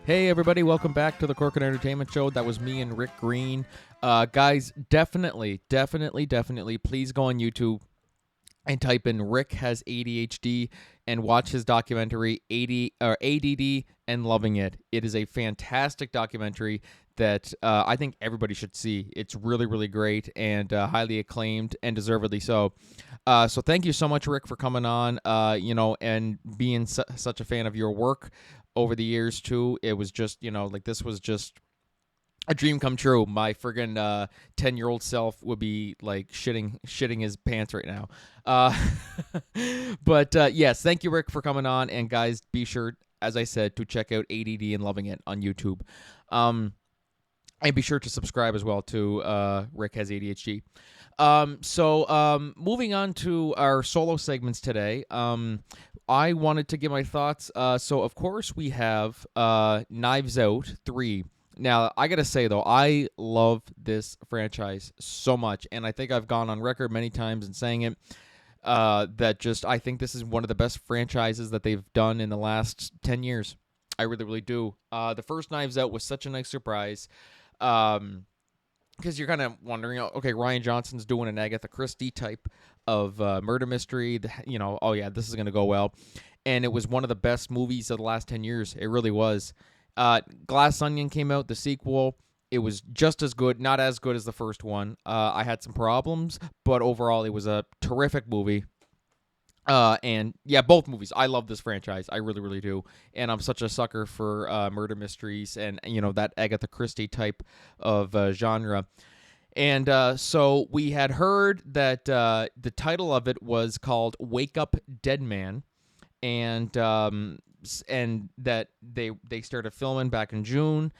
Hey, everybody. Welcome back to the Cork and Entertainment Show. That was me and Rick Green. Guys, definitely, please go on YouTube and type in Rick Has ADHD and watch his documentary ADD and Loving It. It is a fantastic documentary that I think everybody should see. It's really, really great and highly acclaimed and deservedly so. So thank you so much, Rick, for coming on, and being such a fan of your work over the years, too. It was just, like, this was just a dream come true. My friggin' 10-year-old self would be like shitting his pants right now. Uh, but yes, thank you, Rick, for coming on. And guys, be sure, as I said, to check out ADD and Loving It on YouTube. And be sure to subscribe as well to Rick Has ADHD. Moving on to our solo segments today. I wanted to give my thoughts. So, of course, we have Knives Out 3. Now, I got to say, though, I love this franchise so much. And I think I've gone on record many times in saying it. That just, I think this is one of the best franchises that they've done in the last 10 years. I really, really do. The first Knives Out was such a nice surprise. Because you're kind of wondering, okay, Ryan Johnson's doing an Agatha Christie type of murder mystery. Oh yeah, this is going to go well. And it was one of the best movies of the last 10 years. It really was. Glass Onion came out, the sequel. It was just as good, not as good as the first one. I had some problems, but overall, it was a terrific movie. And yeah, both movies. I love this franchise. I really, really do. And I'm such a sucker for murder mysteries and that Agatha Christie type of genre. And so we had heard that the title of it was called "Wake Up, Dead Man," and that they started filming back in June.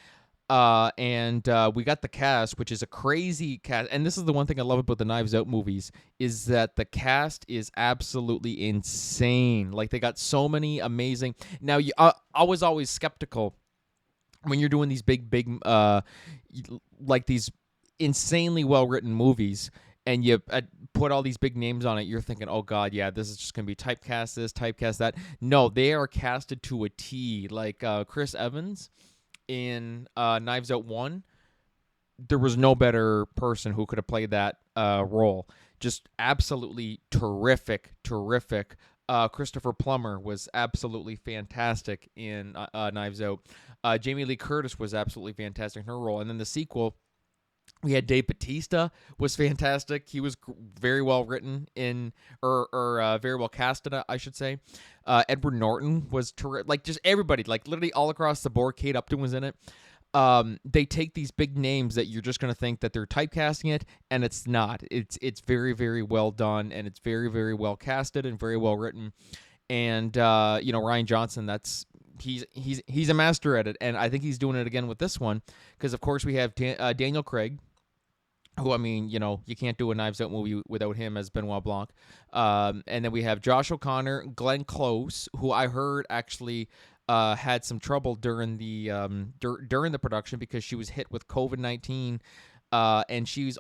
We got the cast, which is a crazy cast. And this is the one thing I love about the Knives Out movies is that the cast is absolutely insane. Like they got so many amazing. Now, I was always skeptical when you're doing these big, like these insanely well written movies. And you put all these big names on it, you're thinking, oh, God, yeah, this is just going to be typecast this, typecast that. No, they are casted to a T. Like Chris Evans in Knives Out 1, there was no better person who could have played that role. Just absolutely terrific. Christopher Plummer was absolutely fantastic in Knives Out. Jamie Lee Curtis was absolutely fantastic in her role. And then the sequel, we had Dave Bautista was fantastic. He was very well written or very well casted, I should say. Edward Norton was terrific. Like just everybody, like literally all across the board. Kate Upton was in it. They take these big names that you're just going to think that they're typecasting it, and it's not. It's very, very well done, and it's very, very well casted and very well written. And Ryan Johnson, he's a master at it, and I think he's doing it again with this one because, of course, we have Daniel Craig, who, I mean, you can't do a Knives Out movie without him as Benoit Blanc. And then we have Josh O'Connor, Glenn Close, who I heard actually had some trouble during the production because she was hit with COVID-19, and she's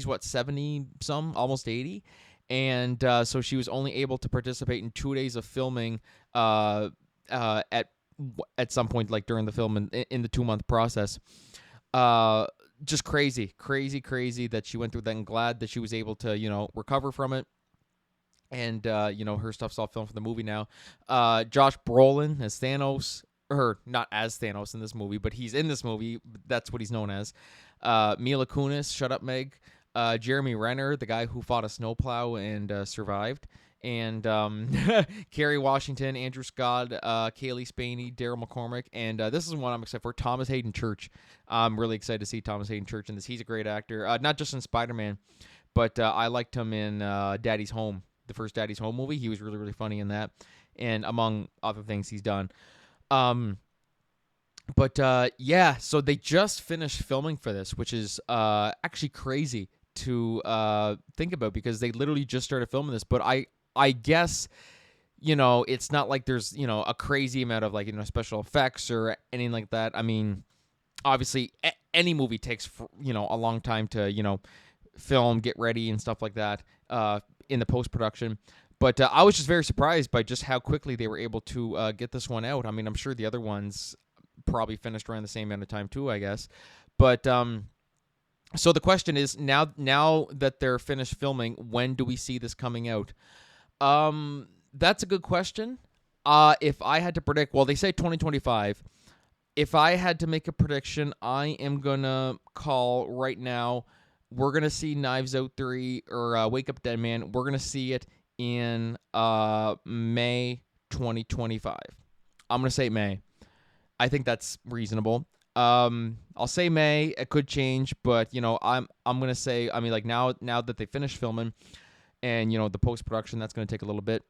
what, 70 some, almost 80, and so she was only able to participate in 2 days of filming at some point, like during the film in the 2-month process. Just crazy that she went through that, and glad that she was able to recover from it. And her stuff's all filmed for the movie now. Josh Brolin as Thanos, or not as Thanos in this movie, but he's in this movie. That's what he's known as. Mila Kunis, Shut Up Meg. Jeremy Renner, the guy who fought a snowplow and survived. And Kerry Washington, Andrew Scott, Kaylee Spaney, Daryl McCormick, and this is one I'm excited for, Thomas Hayden Church. I'm really excited to see Thomas Hayden Church in this. He's a great actor, not just in Spider-Man, but I liked him in Daddy's Home, the first Daddy's Home movie. He was really, really funny in that, and among other things he's done. Yeah, so they just finished filming for this, which is actually crazy to think about because they literally just started filming this, but I guess, it's not like there's, a crazy amount of special effects or anything like that. I mean, obviously any movie takes, a long time to, film, get ready and stuff like that in the post-production. But I was just very surprised by just how quickly they were able to get this one out. I mean, I'm sure the other ones probably finished around the same amount of time too, I guess. But so the question is, now that they're finished filming, when do we see this coming out? That's a good question. If I had to predict, well, they say 2025. If I had to make a prediction, I am gonna call right now. We're gonna see Knives Out 3 or Wake Up Dead Man. We're gonna see it in May 2025. I'm gonna say May. I think that's reasonable. I'll say May. It could change, but I'm gonna say. I mean, like now that they finished filming, and the post production, that's gonna take a little bit.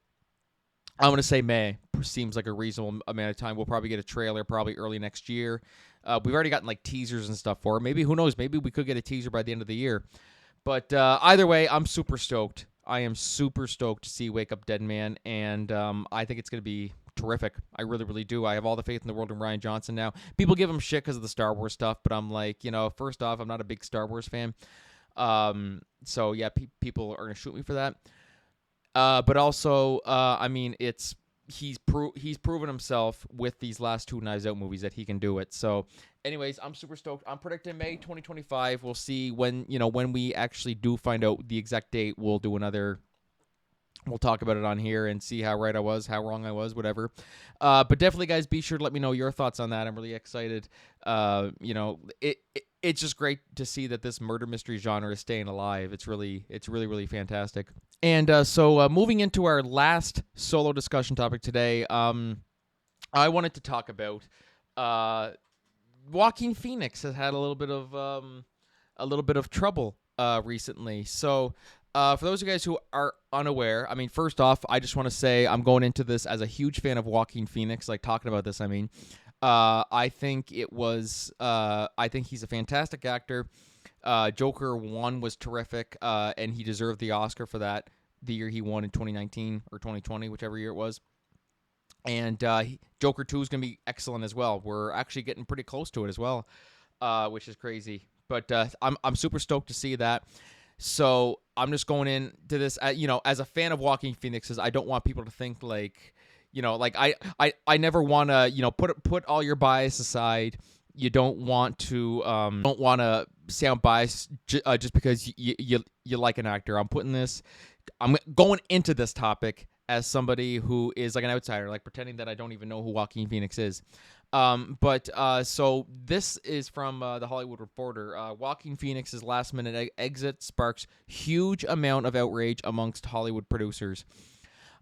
I'm gonna say May seems like a reasonable amount of time. We'll probably get a trailer probably early next year. We've already gotten like teasers and stuff for it. Maybe, who knows? Maybe we could get a teaser by the end of the year. But either way, I'm super stoked. I am super stoked to see Wake Up Dead Man, and I think it's going to be terrific. I really, really do. I have all the faith in the world in Rian Johnson now. People give him shit because of the Star Wars stuff, but I'm like, first off, I'm not a big Star Wars fan. So yeah, people are going to shoot me for that. But also, I mean, he's proven himself with these last two Knives Out movies that he can do it. So, anyways, I'm super stoked. I'm predicting May 2025. We'll see when we actually do find out the exact date. We'll talk about it on here and see how right I was, how wrong I was, whatever. But definitely, guys, be sure to let me know your thoughts on that. I'm really excited. It's just great to see that this murder mystery genre is staying alive. It's really, really fantastic. And so moving into our last solo discussion topic today, I wanted to talk about Joaquin Phoenix has had a little bit of trouble recently. So for those of you guys who are unaware, I mean, first off, I just want to say I'm going into this as a huge fan of Joaquin Phoenix. Like, talking about this, I mean, I think he's a fantastic actor. Joker 1 was terrific, and he deserved the Oscar for that the year he won in 2019 or 2020, whichever year it was. And Joker 2 is going to be excellent as well. We're actually getting pretty close to it as well, which is crazy. But I'm super stoked to see that. So I'm just going into this, as a fan of Joaquin Phoenix's. I don't want people to think like, I never want to, put all your bias aside. You don't want to sound biased just because you like an actor. I'm going into this topic as somebody who is like an outsider, like pretending that I don't even know who Joaquin Phoenix is. So this is from the Hollywood Reporter. Joaquin Phoenix's last-minute exit sparks huge amount of outrage amongst Hollywood producers.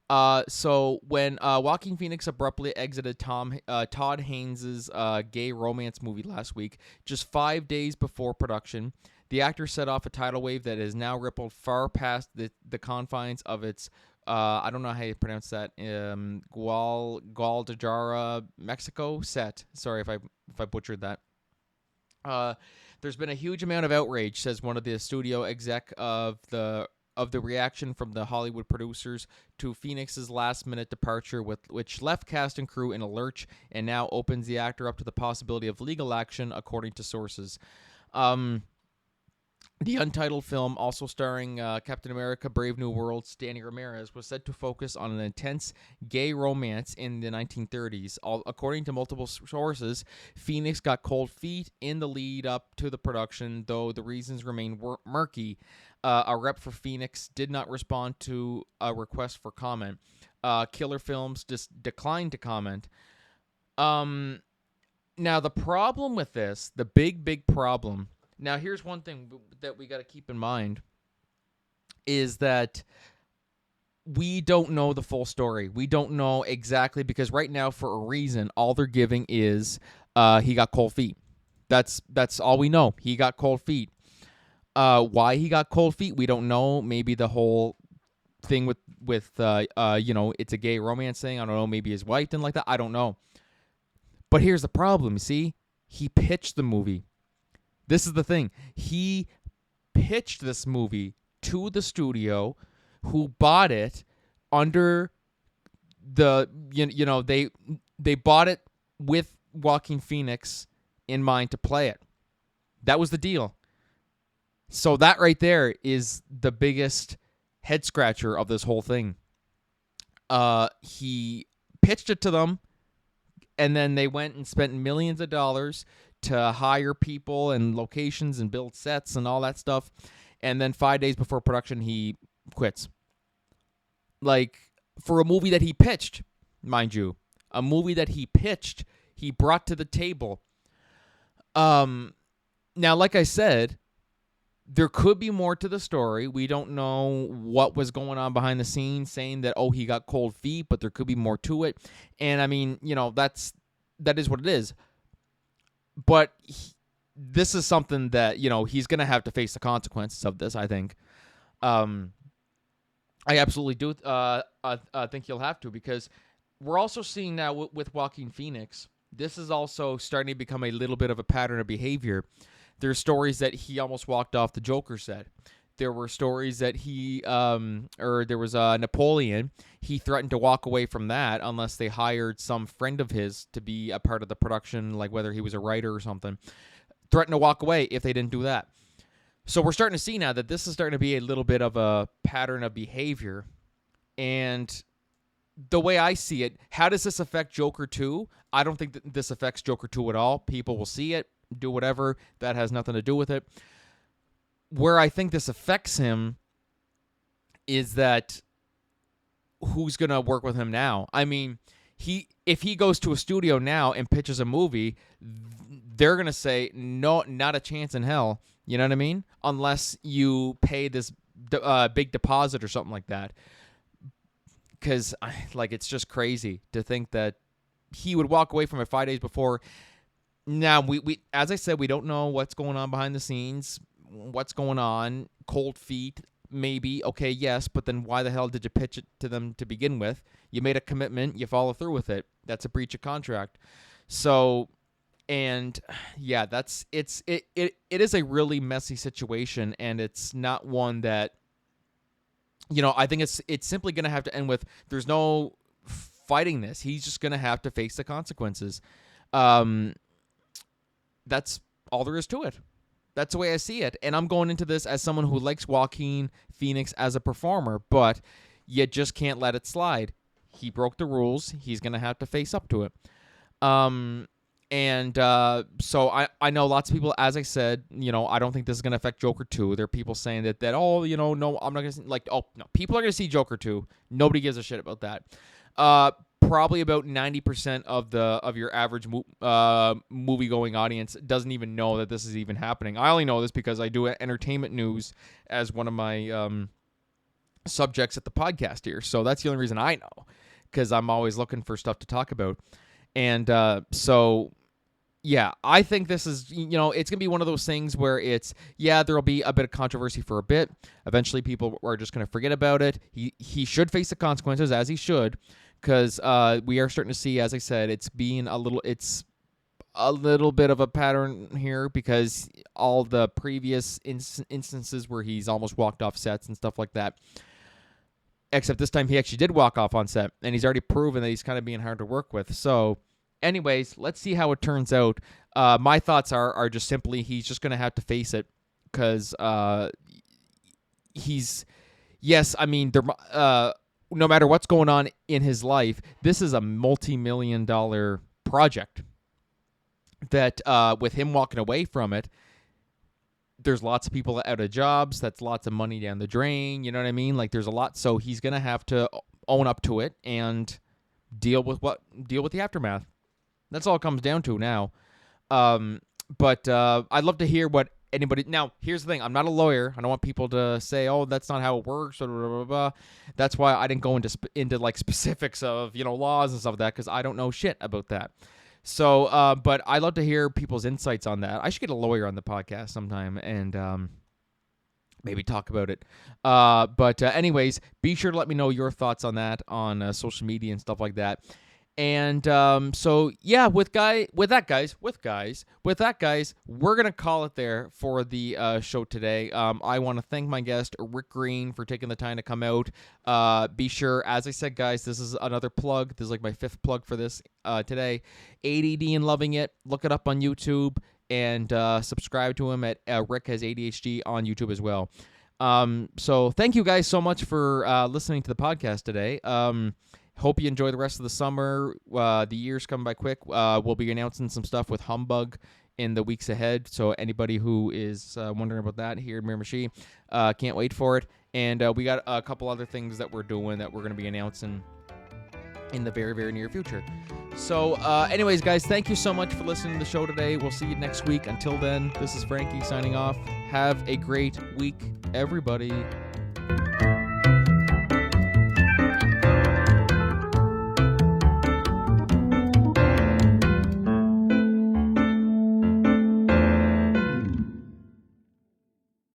So when Joaquin Phoenix abruptly exited Todd Haynes' gay romance movie last week, just 5 days before production, the actor set off a tidal wave that has now rippled far past the confines of its I don't know how you pronounce that. Guadalajara, Mexico set. Sorry if I butchered that. There's been a huge amount of outrage, says one of the studio exec of the reaction from the Hollywood producers to Phoenix's last-minute departure, which left cast and crew in a lurch and now opens the actor up to the possibility of legal action, according to sources. The untitled film, also starring Captain America Brave New World's Danny Ramirez, was said to focus on an intense gay romance in the 1930s. According to multiple sources, Phoenix got cold feet in the lead up to the production, though the reasons remain murky. A rep for Phoenix did not respond to a request for comment. Killer Films just declined to comment. Now, the problem with this, the big problem... Now, here's one thing that we got to keep in mind is that we don't know the full story. We don't know exactly, because right now, for a reason, all they're giving is he got cold feet. That's all we know. He got cold feet. Why he got cold feet, we don't know. Maybe the whole thing with it's a gay romance thing. I don't know. Maybe his wife didn't like that. I don't know. But here's the problem. You see, he pitched the movie. This is the thing. He pitched this movie to the studio, who bought it under the they bought it with Joaquin Phoenix in mind to play it. That was the deal. So that right there is the biggest head scratcher of this whole thing. He pitched it to them, and then they went and spent millions of dollars to hire people and locations and build sets and all that stuff. And then 5 days before production, he quits. Like, for a movie that he pitched, mind you, he brought to the table. Now, like I said, there could be more to the story. We don't know what was going on behind the scenes, saying that, he got cold feet, but there could be more to it. And I mean, that is what it is. But this is something that, he's going to have to face the consequences of this, I think. I absolutely do think he'll have to, because we're also seeing now with Joaquin Phoenix, this is also starting to become a little bit of a pattern of behavior. There's stories that he almost walked off the Joker set. There were stories that or there was Napoleon. He threatened to walk away from that unless they hired some friend of his to be a part of the production, like whether he was a writer or something. Threatened to walk away if they didn't do that. So we're starting to see now that this is starting to be a little bit of a pattern of behavior. And the way I see it, how does this affect Joker 2? I don't think that this affects Joker 2 at all. People will see it, do whatever. That has nothing to do with it. Where I think this affects him is that who's going to work with him now? I mean, if he goes to a studio now and pitches a movie, they're going to say, no, not a chance in hell. You know what I mean? Unless you pay this big deposit or something like that. Because, like, it's just crazy to think that he would walk away from it 5 days before. Now, we as I said, we don't know what's going on behind the scenes, what's going on, cold feet, maybe. Okay, yes, but then why the hell did you pitch it to them to begin with? You made a commitment, you follow through with it. That's a breach of contract. So, and yeah, it is a really messy situation, and it's not one that, you know, I think it's simply going to have to end with, there's no fighting this. He's just going to have to face the consequences. That's all there is to it. That's the way I see it. And I'm going into this as someone who likes Joaquin Phoenix as a performer, but you just can't let it slide. He broke the rules. He's going to have to face up to it. So I know lots of people, as I said, you know, I don't think this is going to affect Joker 2. There are people saying that oh, you know, no, I'm not going to, like, oh, no, people are going to see Joker 2. Nobody gives a shit about that. Probably about 90% of your average movie-going audience doesn't even know that this is even happening. I only know this because I do entertainment news as one of my subjects at the podcast here. So that's the only reason I know, because I'm always looking for stuff to talk about. And so, yeah, I think this is, you know, it's going to be one of those things where there'll be a bit of controversy for a bit. Eventually, people are just going to forget about it. He should face the consequences, as he should, because we are starting to see, as I said, it's a little bit of a pattern here, because all the previous instances where he's almost walked off sets and stuff like that, except this time he actually did walk off on set, and he's already proven that he's kind of being hard to work with. So anyways, let's see how it turns out. My thoughts are just simply he's just going to have to face it, because no matter what's going on in his life, this is a multi-million-dollar project that with him walking away from it, there's lots of people out of jobs. That's lots of money down the drain. You know what I mean? Like, there's a lot. So he's going to have to own up to it and deal with the aftermath. That's all it comes down to now. But I'd love to hear what anybody. Now, here's the thing. I'm not a lawyer. I don't want people to say, "Oh, that's not how it works." Blah, blah, blah, blah. That's why I didn't go into like specifics of, you know, laws and stuff like that, because I don't know shit about that. So, but I'd love to hear people's insights on that. I should get a lawyer on the podcast sometime and maybe talk about it. But anyways, be sure to let me know your thoughts on that on social media and stuff like that. And so yeah, with that, guys, we're gonna call it there for the show today. I want to thank my guest Rick Green for taking the time to come out. Be sure, as I said, guys, this is another plug. This is like my 5th plug for this today. ADD and Loving It. Look it up on YouTube and subscribe to him at Rick Has ADHD on YouTube as well. So thank you guys so much for listening to the podcast today. Hope you enjoy the rest of the summer. The year's coming by quick. We'll be announcing some stuff with Humbug in the weeks ahead. So anybody who is wondering about that here in Miramichi, can't wait for it. And we got a couple other things that we're doing that we're going to be announcing in the very, very near future. So anyways, guys, thank you so much for listening to the show today. We'll see you next week. Until then, this is Frankie signing off. Have a great week, everybody.